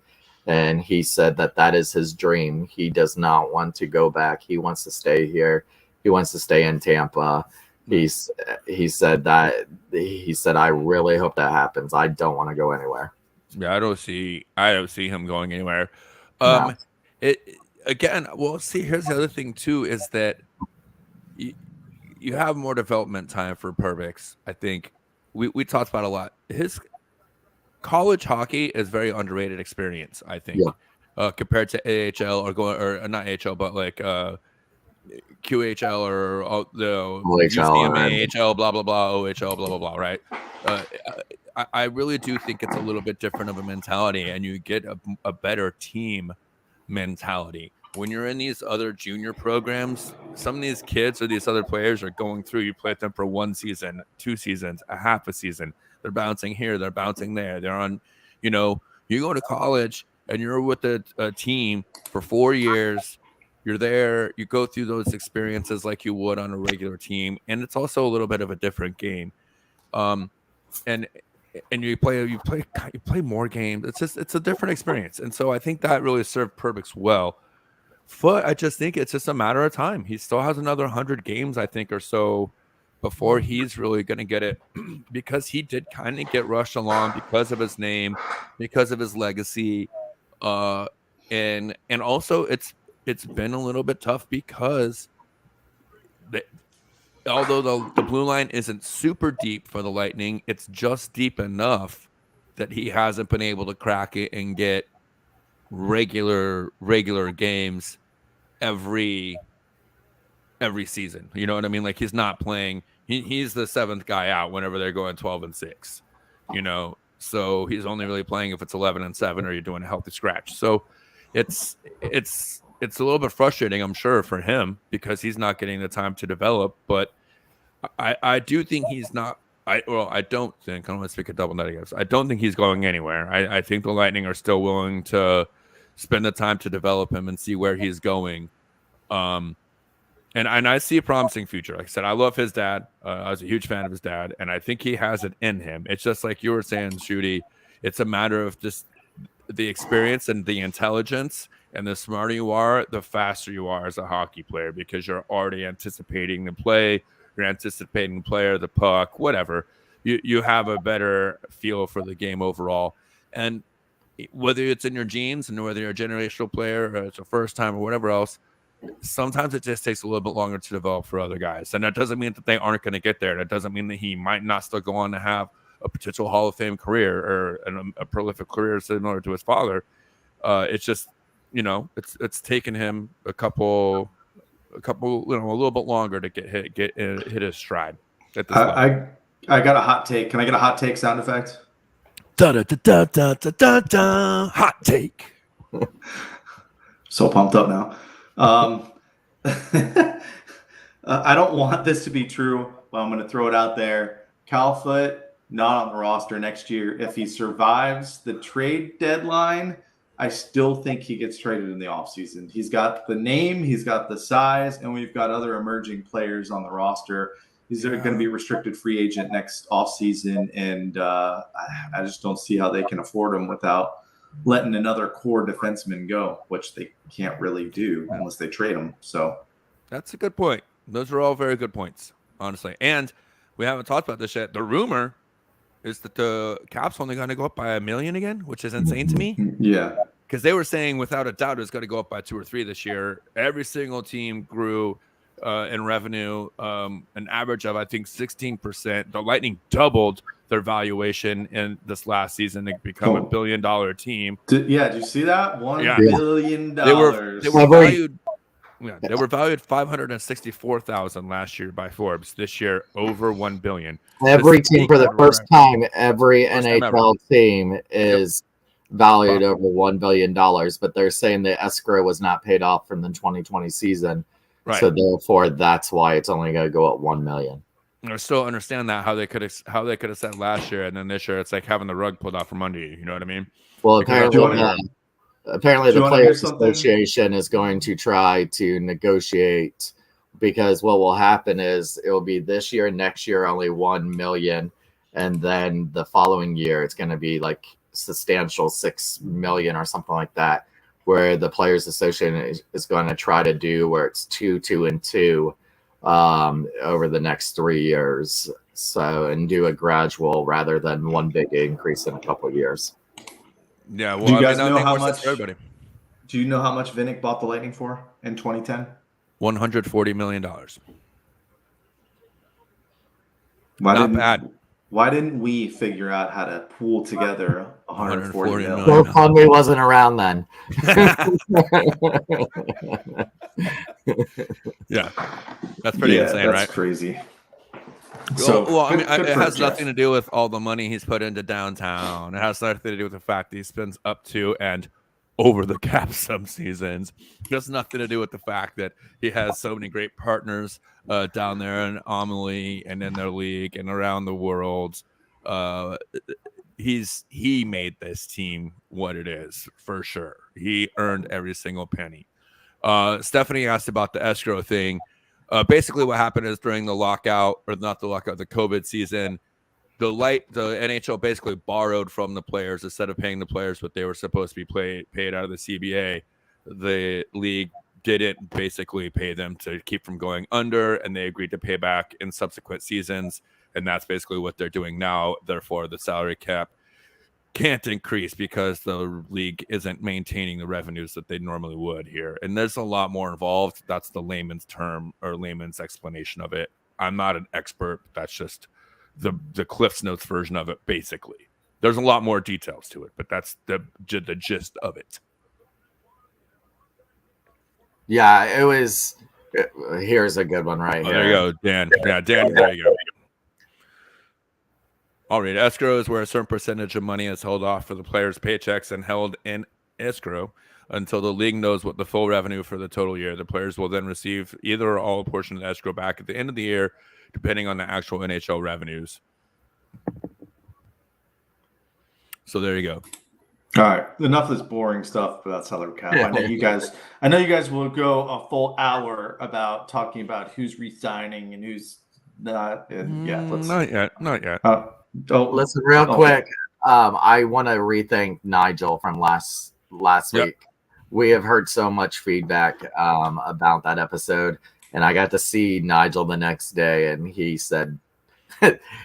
And he said that is his dream. He does not want to go back. He wants to stay here. He wants to stay in Tampa. He said, I really hope that happens. I don't want to go anywhere. Yeah, I don't see him going anywhere. No. Again, well, see, here's the other thing too, is that you have more development time for Perbix. I think we talked about a lot. His college hockey is very underrated experience, I think, compared to AHL or not AHL, but like QHL or the UCM, AHL, blah blah blah, OHL, blah blah blah. Right? I really do think it's a little bit different of a mentality, and you get a better team mentality when you're in these other junior programs. Some of these kids or these other players are going through. You play with them for 1 season, 2 seasons, a half a season. They're bouncing here, they're bouncing there. They're on, you go to college and you're with a team for 4 years. You're there, you go through those experiences like you would on a regular team, and it's also a little bit of a different game. And you play more games. It's a different experience, and so I think that really served Perbix well. Foot, I just think it's just a matter of time. He still has another 100 games, I think, or so before he's really going to get it, because he did kind of get rushed along because of his name, because of his legacy, and also it's been a little bit tough because although the blue line isn't super deep for the Lightning, it's just deep enough that he hasn't been able to crack it and get regular games every season. You know what I mean? Like, he's not playing. He's the 7th guy out whenever they're going 12-6. So he's only really playing if it's 11-7 or you're doing a healthy scratch. So it's a little bit frustrating, I'm sure, for him because he's not getting the time to develop. But I do think he's not. I don't think. I don't want to speak a double negatives. I don't think he's going anywhere. I think the Lightning are still willing to spend the time to develop him and see where he's going. And I see a promising future. Like I said, I love his dad. I was a huge fan of his dad, and I think he has it in him. It's just like you were saying, Shooty. It's a matter of just the experience and the intelligence. And the smarter you are, the faster you are as a hockey player, because you're already anticipating the play, you're anticipating the player, the puck, whatever. You have a better feel for the game overall. And whether it's in your genes and whether you're a generational player or it's a first time or whatever else, sometimes it just takes a little bit longer to develop for other guys. And that doesn't mean that they aren't going to get there. That doesn't mean that he might not still go on to have a potential Hall of Fame career or a prolific career similar to his father. It's just, it's taken him a couple, a little bit longer to hit his stride. At this I got a hot take. Can I get a hot take sound effect? Da da da da da da da. Hot take. So pumped up now. I don't want this to be true, but I'm going to throw it out there. Cal Foot not on the roster next year. If he survives the trade deadline, I still think he gets traded in the offseason. He's got the name, he's got the size, and we've got other emerging players on the roster. He's going to be a restricted free agent next offseason, and I just don't see how they can afford him without letting another core defenseman go, which they can't really do unless they trade him. So that's a good point. Those are all very good points, honestly. And we haven't talked about this yet. The rumor is that the cap's only going to go up by $1 million again, which is insane to me. Yeah. Because they were saying without a doubt it's going to go up by 2 or 3 this year. Every single team grew in revenue, an average of, I think, 16%. The Lightning doubled their valuation in this last season to become $1 billion team. Did you see that? $1 billion. They were valued. Yeah, they were valued $564,000 last year by Forbes. This year, over $1 billion. Every team for the first time, every NHL team is valued over $1 billion, but they're saying the escrow was not paid off from the 2020 season. Right. So therefore, that's why it's only going to go up $1 million. I still understand that how they could have said last year, and then this year it's like having the rug pulled out from under you. You know what I mean? Well, apparently the Players Association is going to try to negotiate, because what will happen is it will be this year, next year only $1 million, and then the following year it's going to be like substantial $6 million or something like that, where the Players Association is going to try to do where it's 2, 2, and 2 over the next 3 years. So, and do a gradual rather than one big increase in a couple of years. Yeah, well, do you guys know how much? Everybody. Do you know how much Vinnick bought the Lightning for in 2010? $140 million. Not bad. Why didn't we figure out how to pool together $140 million? GoFundMe wasn't around then. Yeah, that's pretty insane, right? That's crazy. So, well, I mean, it has nothing to do with all the money he's put into downtown. It has nothing to do with the fact that he spends up to and over the cap some seasons. It has nothing to do with the fact that he has so many great partners down there in Amelie and in their league and around the world. He made this team what it is, for sure. He earned every single penny. Stephanie asked about the escrow thing. Basically what happened is during the lockout, or not the lockout, the COVID season, the NHL basically borrowed from the players. Instead of paying the players what they were supposed to be paid out of the CBA, the league didn't basically pay them to keep from going under, and they agreed to pay back in subsequent seasons. And that's basically what they're doing now. Therefore, the salary cap can't increase because the league isn't maintaining the revenues that they normally would here. And there's a lot more involved. That's the layman's term or layman's explanation of it. I'm not an expert. That's just the Cliff's Notes version of it, basically. There's a lot more details to it, but that's the gist of it. Yeah, it was. Here's a good one right here. There you go, Dan. Yeah, Dan, there you go. All right, escrow is where a certain percentage of money is held off for the players' paychecks and held in escrow until the league knows what the full revenue for the total year. The players will then receive either or all a portion of the escrow back at the end of the year, depending on the actual NHL revenues. So there you go. All right, enough of this boring stuff about salary cap. I know you guys will go a full hour about talking about who's re-signing and who's not. And Not yet. Listen, real quick. I want to rethink Nigel from last week. We have heard so much feedback about that episode, and I got to see Nigel the next day, and he said,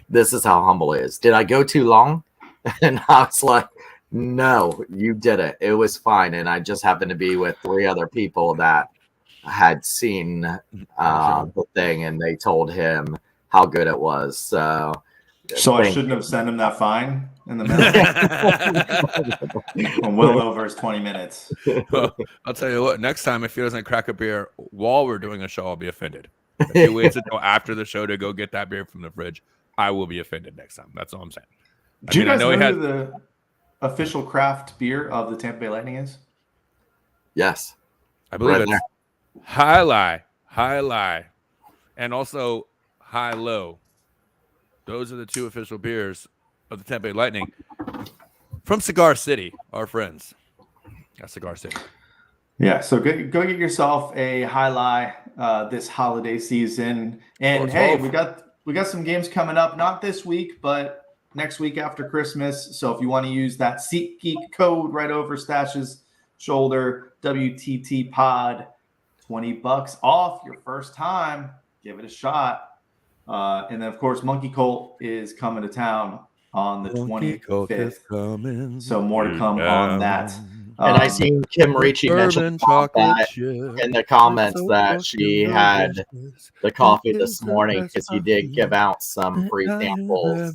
"This is how humble he is. Did I go too long?" And I was like, "No, you didn't. It was fine." And I just happened to be with 3 other people that had seen the thing, and they told him how good it was. So I shouldn't have sent him that fine in the middle. Well over his 20 minutes. Well, I'll tell you what, next time if he doesn't crack a beer while we're doing a show, I'll be offended. If he waits until after the show to go get that beer from the fridge, I will be offended next time. That's all I'm saying. Do you guys know who the official craft beer of the Tampa Bay Lightning is? Yes. I believe it's High Lie, and also High Low. Those are the 2 official beers of the Tampa Bay Lightning from Cigar City, our friends at Cigar City. Yeah, so go get yourself a High Lie this holiday season. And hey, we got some games coming up, not this week, but next week after Christmas. So if you want to use that SeatGeek code right over Stash's shoulder, WTT Pod, $20 off your first time. Give it a shot. And then, of course, Monkey Colt is coming to town on the 25th. So more to come on that. And I seen Kim Ricci mention that in the comments that she had the coffee this morning because he did give out some free samples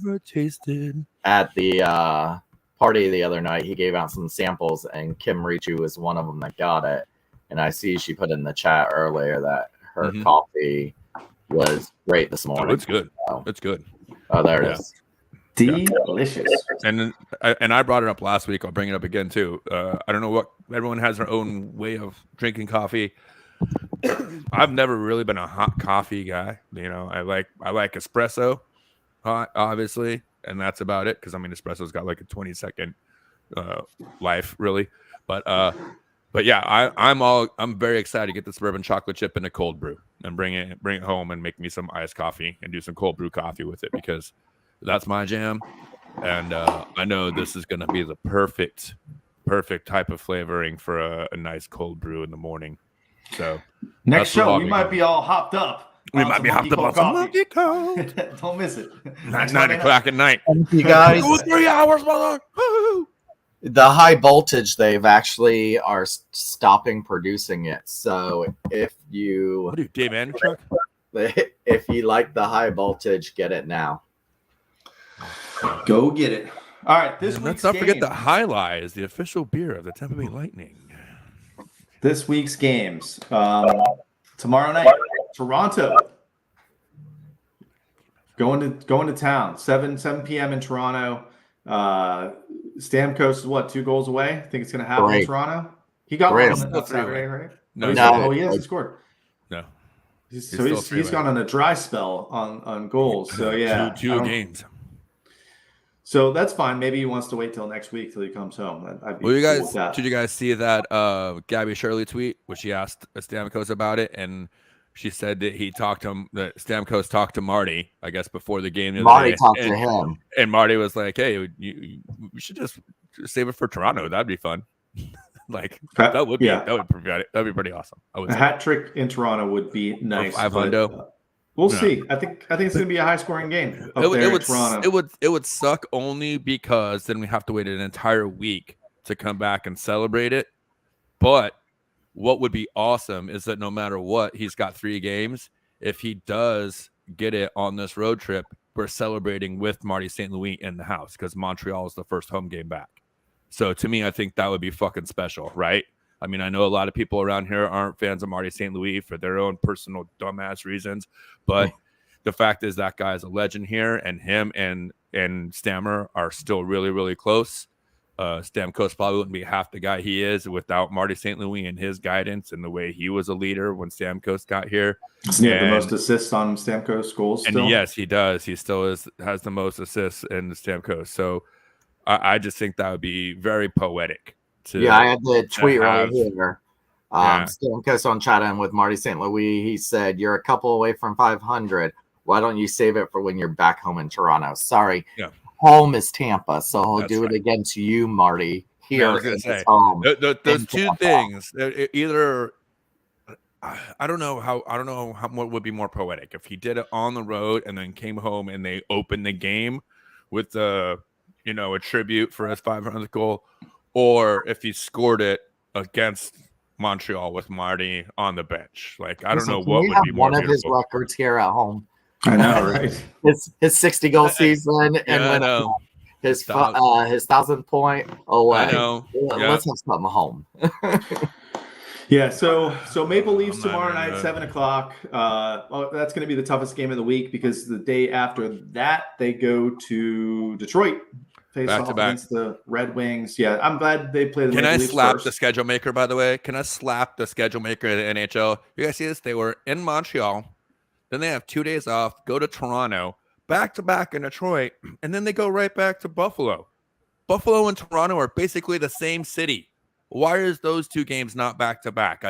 at the party the other night. He gave out some samples, and Kim Ricci was one of them that got it. And I see she put in the chat earlier that her coffee was great this morning. Oh, it's good. So, it's good. Oh, there it is. Delicious. And I brought it up last week. I'll bring it up again too. I don't know what everyone has their own way of drinking coffee. I've never really been a hot coffee guy. You know, I like espresso, hot, obviously, and that's about it. Because I mean, espresso's got like a 20-second life, really. But yeah, I'm very excited to get the suburban chocolate chip in a cold brew and bring it home and make me some iced coffee and do some cold brew coffee with it because that's my jam. And I know this is going to be the perfect type of flavoring for a nice cold brew in the morning. So next show, we might be all hopped up. We might be hopped up on some Monkey Cold. Don't miss it. 9 o'clock at night. You guys, 3 hours long. the high voltage, they've actually are stopping producing it. So if you, what do you, Dave Andrew truck? If you like the high voltage, get it now. Go get it. All right, Let's not forget the High Lie is the official beer of the Tampa Bay Lightning. This week's games. Tomorrow night, Toronto. Going to town. 7 p.m. in Toronto. Stamkos is what, 2 goals away? I think it's going to happen in Toronto. He got one on Saturday, right? No, he hasn't scored. No. He's gone on a dry spell on goals. So yeah, two games. So that's fine. Maybe he wants to wait till next week till he comes home. Did you guys see that Gabby Shirley tweet where she asked Stamkos about it, and she said that that Stamkos talked to Marty, I guess, before the game. Marty talked to him, and Marty was like, "Hey, we should just save it for Toronto. That'd be fun." That would be pretty awesome. A hat trick in Toronto would be nice. We'll see. I think it's going to be a high scoring game up there in Toronto. It would suck only because then we have to wait an entire week to come back and celebrate it. But what would be awesome is that no matter what, he's got 3 games. If he does get it on this road trip, we're celebrating with Marty St. Louis in the house because Montreal is the first home game back. So to me, I think that would be fucking special, right? I mean, I know a lot of people around here aren't fans of Marty St. Louis for their own personal dumbass reasons, but the fact is that guy is a legend here, and him and Stammer are still really, really close. Stamkos probably wouldn't be half the guy he is without Marty St. Louis and his guidance and the way he was a leader when Stamkos got here. The most assists on Stamkos goals still? And yes, he does. He still has the most assists in the Stamkos. So I just think that would be very poetic. I had the tweet right here. Stamkos on chat-in with Marty St. Louis. He said, "You're a couple away from 500. Why don't you save it for when you're back home in Toronto?" Sorry. Yeah. Home is Tampa, so he'll do it again to you, Marty. Here is his home. Those two things, either I don't know what would be more poetic if he did it on the road and then came home and they opened the game with a tribute for his 500th goal, or if he scored it against Montreal with Marty on the bench. I don't know what would be more one of his records here at home. I know, right? His 60 goal season and his 1,000 point away. I know. Let's have something home. Yeah, so Maple Leafs tomorrow night, 7 o'clock. That's going to be the toughest game of the week because the day after that they go to Detroit, face off against the Red Wings. Yeah, I'm glad they play the Maple Leafs first. The schedule maker, by the way? Can I slap the schedule maker in the NHL? You guys see this? They were in Montreal. Then they have 2 days off, go to Toronto, back-to-back in Detroit, and then they go right back to Buffalo. Buffalo and Toronto are basically the same city. Why is those two games not back-to-back?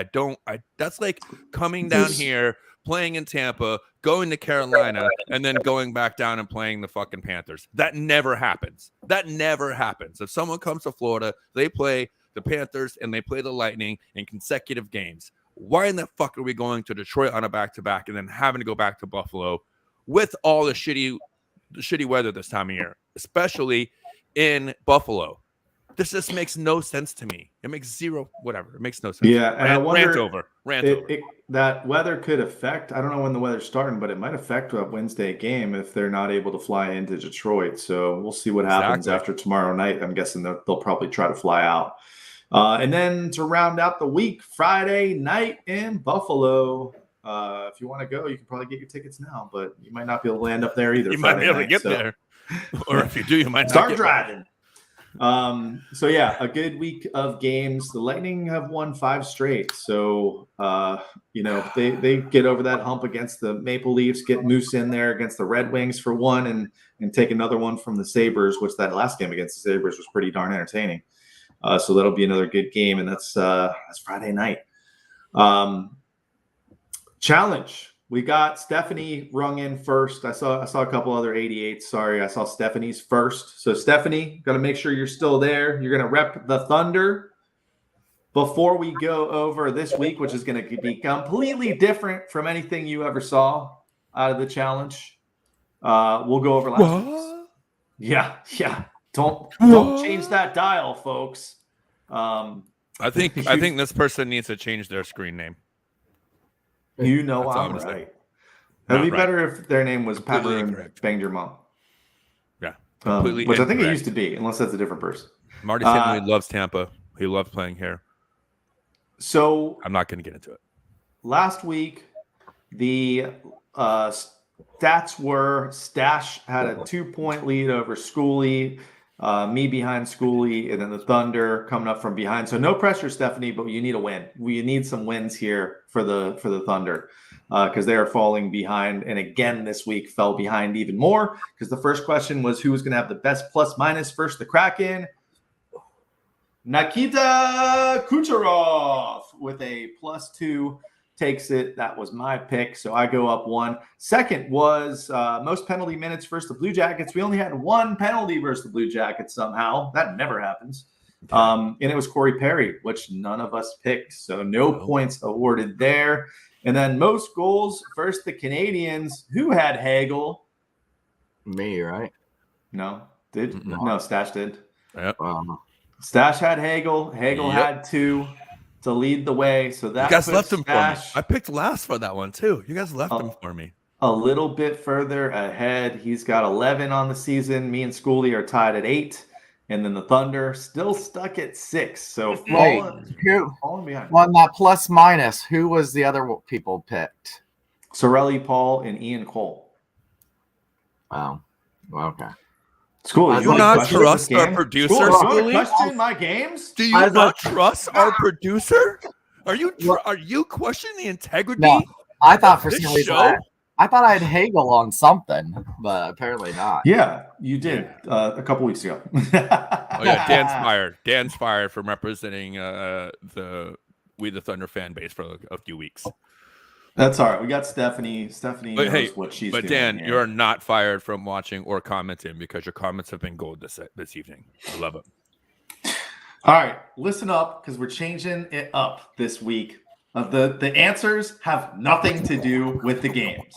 That's like coming down here, playing in Tampa, going to Carolina, and then going back down and playing the fucking Panthers. That never happens. If someone comes to Florida, they play the Panthers and they play the Lightning in consecutive games. Why in the fuck are we going to Detroit on a back-to-back and then having to go back to Buffalo with all the shitty weather this time of year, especially in Buffalo? This just makes no sense to me. It makes zero, whatever. It makes no sense. Yeah, and I wonder, rant over. That weather could affect, I don't know when the weather's starting, but it might affect a Wednesday game if they're not able to fly into Detroit. So we'll see what happens after tomorrow night. I'm guessing they'll probably try to fly out. And then to round out the week, Friday night in Buffalo. If you want to go, you can probably get your tickets now, but you might not be able to land up there either. You might be able to get there. Or if you do, you might not start driving. So yeah, a good week of games. The Lightning have won 5 straight. So, they get over that hump against the Maple Leafs, get Moose in there against the Red Wings for one, and take another one from the Sabres, which that last game against the Sabres was pretty darn entertaining. So that'll be another good game. And that's Friday night. Challenge. We got Stephanie rung in first. I saw a couple other 88s. Sorry, I saw Stephanie's first. So Stephanie, got to make sure you're still there. You're going to rep the Thunder. Before we go over this week, which is going to be completely different from anything you ever saw out of the challenge, we'll go over last week's. Yeah. Don't change that dial, folks. I think this person needs to change their screen name. You know I'm right. It'd be better if their name was Pepper and Banged Your Mom. Yeah, completely which I think it used to be, unless that's a different person. Marty Finley loves Tampa. He loves playing here. So I'm not going to get into it. Last week, the stats were Stash had a 2-point lead over Schooley, me behind Schooley, and then the Thunder coming up from behind. So no pressure, Stephanie, but you need a win. We need some wins here for the Thunder because they are falling behind. And again, this week fell behind even more because the first question was who was going to have the best plus minus first the Kraken. Nikita Kucherov with a +2 takes it. That was my pick, so I go up 1. Second was most penalty minutes versus the Blue Jackets. We only had 1 penalty versus the Blue Jackets somehow. That never happens. And it was Corey Perry, which none of us picked, so no points awarded there. And then most goals versus the Canadians. Who had Hagel? Me, right? No. Did? No, Stash did. Yep. Stash had Hagel. Hagel had 2 to lead the way. So that you guys left him for me. I picked last for that one too. You guys left him for me. A little bit further ahead. He's got 11 on the season. Me and Schooley are tied at 8. And then the Thunder still stuck at 6. So falling behind. On that plus minus, who was the other people picked? Sorelli, Paul, and Ian Cole. Wow. Okay. School, do you not trust our producer? Question my games? Do you not trust our producer? Are you questioning the integrity? No, I thought for this some reason show? I thought I had Hagel on something, but apparently not. Yeah, you did a couple weeks ago. Oh yeah, Dan's fired. Dan's fired from representing the Thunder fan base for a few weeks. That's all right. We got Stephanie. Stephanie knows what she's doing. But Dan, here. you're not fired from watching or commenting because your comments have been gold this evening. I love it. All right, listen up because we're changing it up this week. The answers have nothing to do with the games.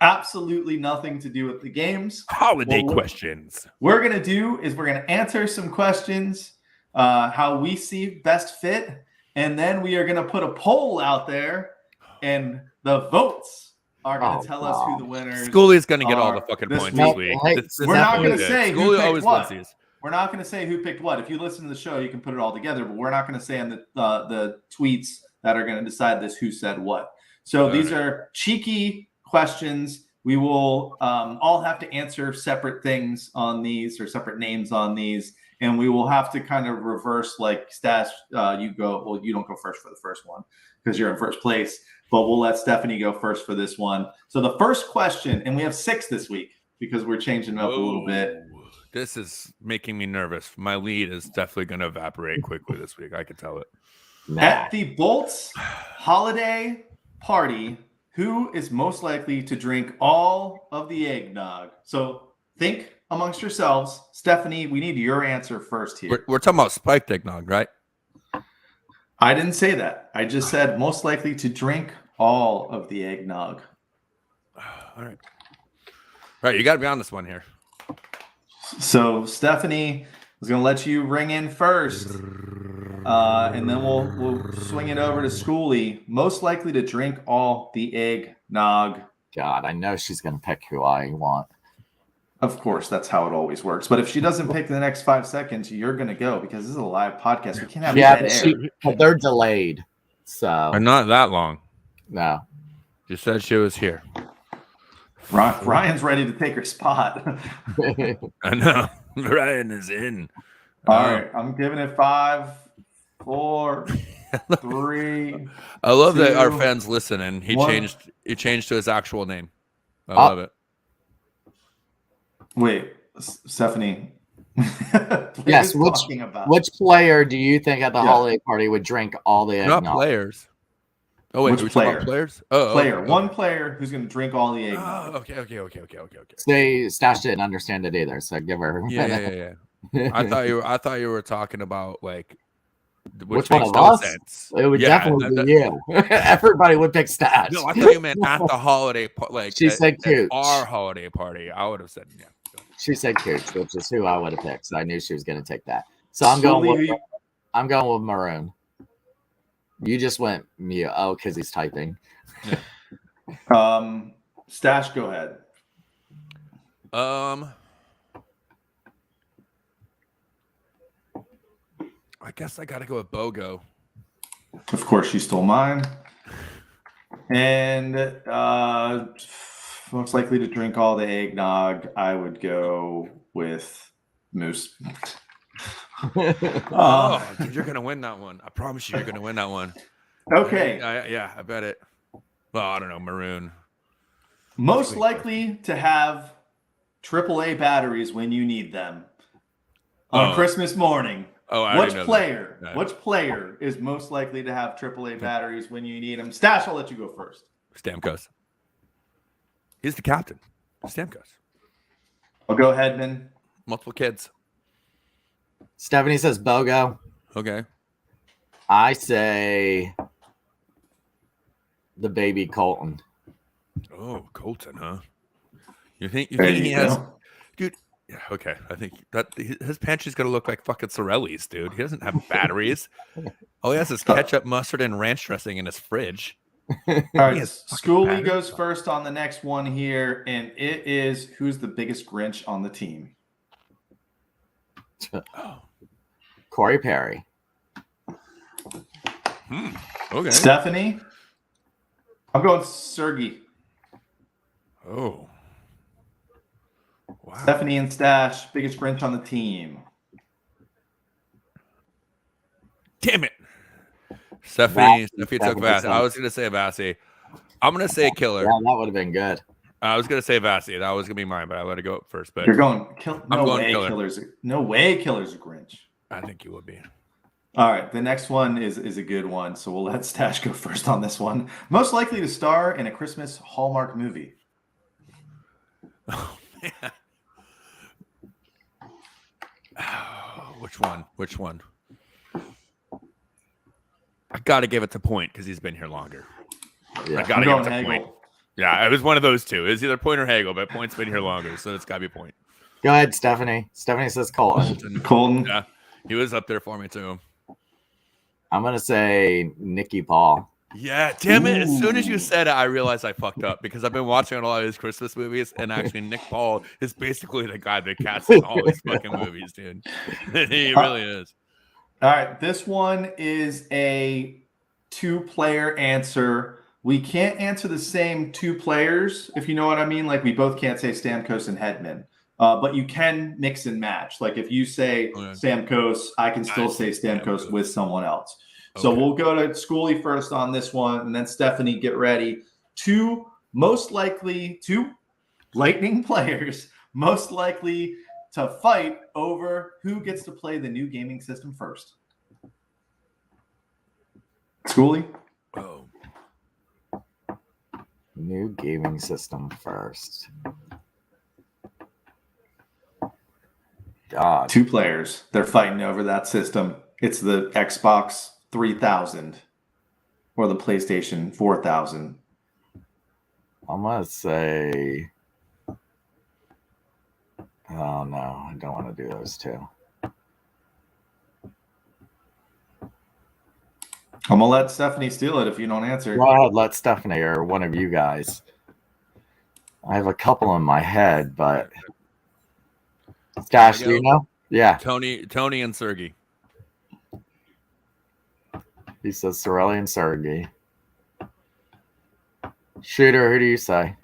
Absolutely nothing to do with the games. Holiday questions. What we're going to do is we're going to answer some questions, how we see best fit, and then we are going to put a poll out there, and the votes are going to tell us who the winners Schooley's going to get all the fucking points this week. We're not going to say who picked what. Wins. We're not going to say who picked what. If you listen to the show, you can put it all together, but we're not going to say on the tweets that are going to decide this who said what. So these are cheeky questions. We will all have to answer separate things on these or separate names on these, and we will have to kind of reverse like Stash. You don't go first for the first one because you're in first place, but we'll let Stephanie go first for this one. So the first question, and we have 6 this week. because we're changing it up a little bit. This is making me nervous. My lead is definitely going to evaporate quickly this week. I can tell it. At the Bolts holiday party, who is most likely to drink all of the eggnog? So think amongst yourselves. Stephanie, we need your answer first here. We're talking about spiked eggnog, right? I didn't say that. I just said most likely to drink all of the eggnog. All right. All right, you got to be on this one here. So Stephanie is going to let you ring in first, and then we'll swing it over to Schoolie. Most likely to drink all the eggnog. God, I know she's going to pick who I want. Of course, that's how it always works. But if she doesn't pick the next 5 seconds, you're going to go because this is a live podcast. We can't have dead air. But they're delayed, so Or not that long. no. Just said she was here. Ryan's ready to take her spot. I know. Ryan is in. All right, I'm giving it 5, 4, 3. I love that our 2, fans listen, and he 1. changed to his actual name. I love it. Wait, Stephanie. Yes, which player do you think at the holiday party would drink all the eggnog? Not players. Oh wait, Which are we talking about players? Oh, player. Okay. One player who's going to drink all the eggnog. Oh, okay. Stash didn't understand it either, so give her. Yeah. I thought you were talking about like Which makes one of no us? sense. It would definitely be you. Everybody would pick Stash. No, I thought you meant at the holiday like she said Cooch. Our holiday party. I would have said yeah. She said Cooch, which is who I would have picked. So I knew she was going to take that. So I'm going with Maroon. You just went mute. Oh, because he's typing. Yeah. Stash, go ahead. I guess I got to go with Bogo. Of course, you stole mine. And most likely to drink all the eggnog, I would go with Moose. Dude, you're gonna win that one. I promise you, you're gonna win that one. Okay. I bet it. Well, I don't know, Maroon. Most likely to have AAA batteries when you need them on Christmas morning. Which player is most likely to have AAA batteries when you need them? Stash, I'll let you go first. Stamkos. He's the captain. Stamkos. I'll go Hedman. Multiple kids. Stephanie says Bogo. Okay. I say the baby Colton. Oh, Colton, huh? You think he has, dude? Yeah, okay. I think that his pantry's gonna look like fucking Sorelli's, dude. He doesn't have batteries. All he has is ketchup, mustard, and ranch dressing in his fridge. All right, Schoolie goes first on the next one here, and it is who's the biggest Grinch on the team? Corey Perry. Okay. Stephanie? I'm going Sergey. Oh. Wow. Stephanie and Stash, biggest Grinch on the team. Damn it. Stephanie took Vassy. I was going to say Vassy. I'm going to say Killer. Yeah, that would have been good. I was going to say Vassy. That was going to be mine, but I let it go up first. But you're going I'm going Killer. No way Killer's a Grinch. I think you would be. All right, the next one is a good one, so we'll let Stash go first on this one. Most likely to star in a Christmas Hallmark movie. Oh, man. Oh, which one? I got to give it to Point because he's been here longer. Yeah. I got to give it to Point. Yeah, it was one of those two. It's either Point or Hagel, but Point's been here longer, so it's got to be Point. Go ahead, Stephanie. Stephanie says Colton. Yeah, he was up there for me too. I'm going to say Nicky Paul. Yeah, damn it. As soon as you said it, I realized I fucked up because I've been watching a lot of his Christmas movies, and actually Nick Paul is basically the guy that casts in all these fucking movies, dude. He really is. All right, this one is a 2-player answer. We can't answer the same 2 players, if you know what I mean. Like, we both can't say Stamkos and Hedman. But you can mix and match. Like, if you say Stamkos, I can still say Stamkos with someone else. So we'll go to Schoolie first on this one, and then Stephanie, get ready. 2 most likely to Lightning players most likely to fight over who gets to play the new gaming system first? Schoolie? Oh, New gaming system first. God. 2 players. They're fighting over that system. It's the Xbox 3000 or the PlayStation 4000. I'm going to say. Oh, no. I don't want to do those two. I'm going to let Stephanie steal it if you don't answer. Go ahead. Let Stephanie or one of you guys. I have a couple in my head, but. Stash, do you know? Yeah. Tony and Sergey. He says Sorelli and Sergey. Shooter, who do you say?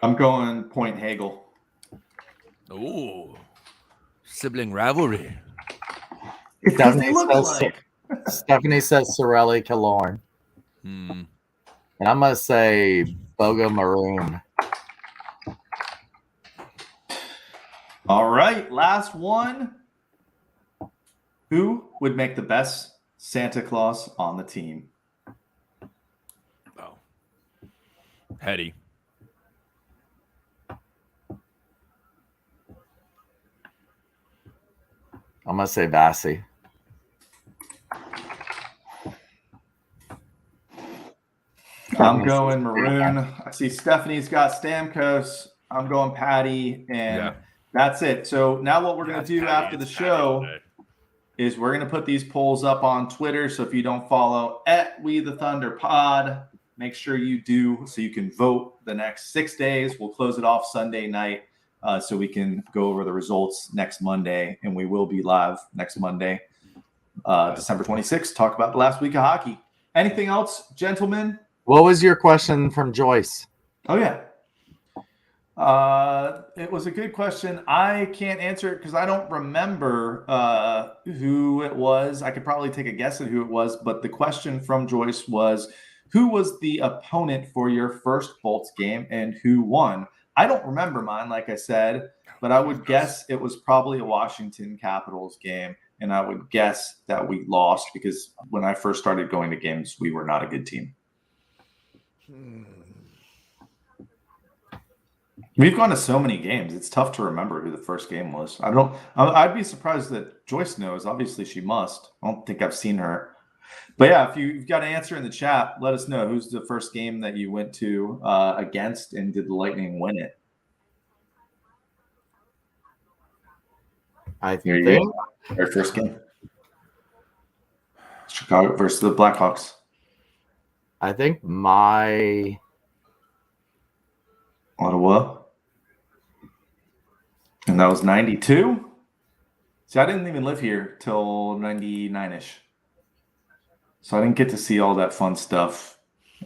I'm going Point Hagel. Ooh, sibling rivalry. It's 'cause they look alike. Stephanie says Sorelli Killorn. And I'm going to say Boga Maroon. All right, last one. Who would make the best Santa Claus on the team? Oh, Hetty. I'm going to say Bassey. I'm going Maroon. I see Stephanie's got Stamkos. I'm going Patty, and that's it. So now what we're going to do after the show is we're going to put these polls up on Twitter. So if you don't follow @WeTheThunderPod, make sure you do so you can vote the next 6 days. We'll close it off Sunday night so we can go over the results next Monday, and we will be live next Monday, December 26th, talk about the last week of hockey. Anything else, gentlemen? What was your question from Joyce? Oh, yeah. It was a good question. I can't answer it because I don't remember who it was. I could probably take a guess at who it was, but the question from Joyce was, who was the opponent for your first Bolts game and who won? I don't remember mine, like I said, but I would guess it was probably a Washington Capitals game, and I would guess that we lost because when I first started going to games, we were not a good team. We've gone to so many games. It's tough to remember who the first game was. I'd be surprised that Joyce knows. Obviously, she must. I don't think I've seen her. But yeah, if you've got an answer in the chat, let us know who's the first game that you went to against, and did the Lightning win it? I Here you think go. Our first game. Chicago versus the Blackhawks. I think my Ottawa. And that was 92. See, I didn't even live here till 99-ish. So I didn't get to see all that fun stuff,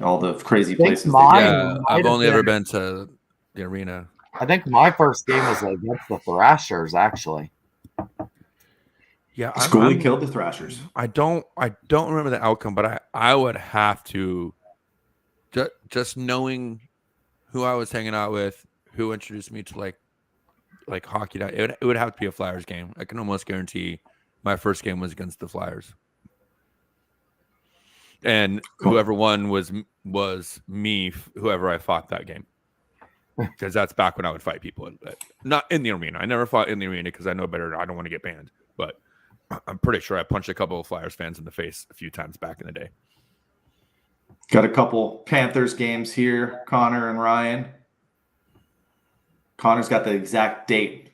all the crazy places. I've only ever been to the arena. I think my first game was against the Thrashers, actually. Yeah, Schoolie killed the Thrashers. I don't remember the outcome, but I would have to just knowing who I was hanging out with, who introduced me to like hockey. It would have to be a Flyers game. I can almost guarantee my first game was against the Flyers, and whoever won was me. Whoever I fought that game, because that's back when I would fight people, not in the arena. I never fought in the arena because I know better. I don't want to get banned, but I'm pretty sure I punched a couple of Flyers fans in the face a few times back in the day. Got a couple Panthers games here, Connor and Ryan. Connor's got the exact date.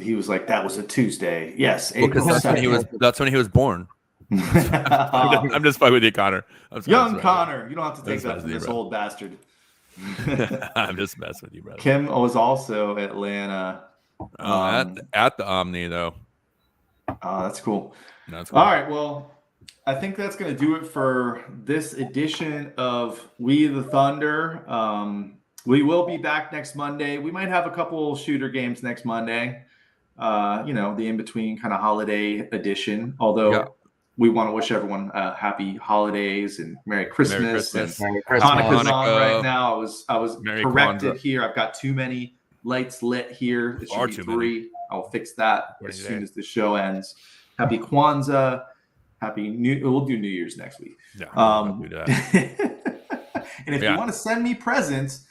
He was like, that was a Tuesday. Yes, April that's when he was born. I'm just fucking with you, Connor. Young Connor. You don't have to take that from this old bastard. I'm just messing with you, brother. Kim was also Atlanta. At the Omni, though. Oh, that's cool. That's cool. All right, well, I think that's going to do it for this edition of We the Thunder. We will be back next Monday. We might have a couple shooter games next Monday. The in-between kind of holiday edition. Although we want to wish everyone happy holidays and Merry Christmas. Christmas. And Merry Christmas. Hanukkah's on Hanukkah. right now. I was Merry corrected Kwanzaa. here. I've got too many lights lit here. It Far should be too many. 3. I'll fix that What as is soon it? as the show ends. Happy Kwanzaa. We'll do New Year's next week. Yeah, I'll do that. And if you want to send me presents,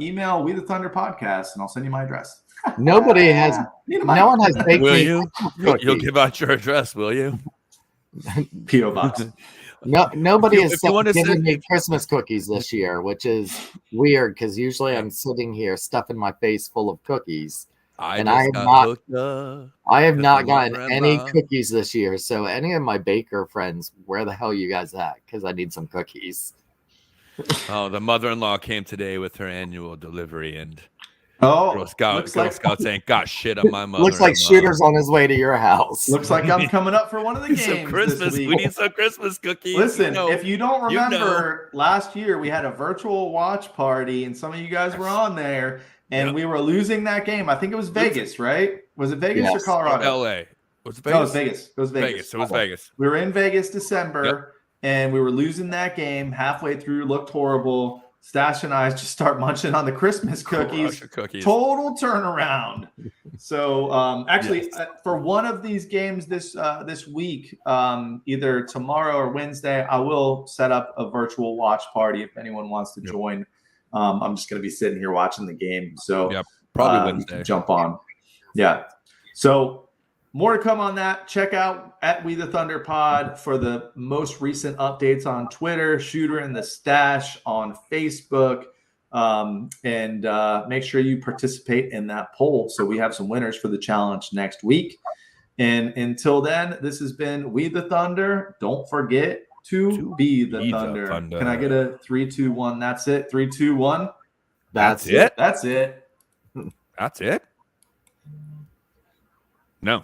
email We the Thunder Podcast, and I'll send you my address. Nobody has. Need a No mic. one has baked Will me you? cookies. You'll give out your address, will you? P.O. Box. Nobody If you- has if you wanna given send- me Christmas cookies this year, which is weird because usually I'm sitting here stuffing my face full of cookies. I And just I have got not- hooked up. I have That's not my gotten any grandma. cookies this year. So any of my baker friends, where the hell you guys at? Because I need some cookies. Oh, the mother-in-law came today with her annual delivery, and Oh, Girl looks Scouts ain't got shit on my mother. Looks like Shooter's on his way to your house. Looks like I'm coming up for one of the games Some Christmas. this week. We need some Christmas cookies. Listen, you know. if you don't remember, last year we had a virtual watch party, and some of you guys were on there, and we were losing that game. I think it was Vegas, right? Was it Vegas or Yes. Colorado? L.A. Was it Vegas? No, it was Vegas. It was Vegas. Vegas. It was Vegas. We were in Vegas December, and we were losing that game. Halfway through, looked horrible. Stash and I just start munching on the Christmas cookies. Crush your cookies. Total turnaround. So actually, for one of these games this week, either tomorrow or Wednesday, I will set up a virtual watch party if anyone wants to join. I'm just going to be sitting here watching the game. So probably you Wednesday. can jump on. Yeah. So more to come on that. Check out at We the Thunder Pod for the most recent updates on Twitter, Shooter and the Stash on Facebook. And make sure you participate in that poll so we have some winners for the challenge next week. And until then, this has been We the Thunder. Don't forget to be the Thunder. Can I get a 3, 2, 1? That's it. 3, 2, 1. That's it. That's it. That's it. No.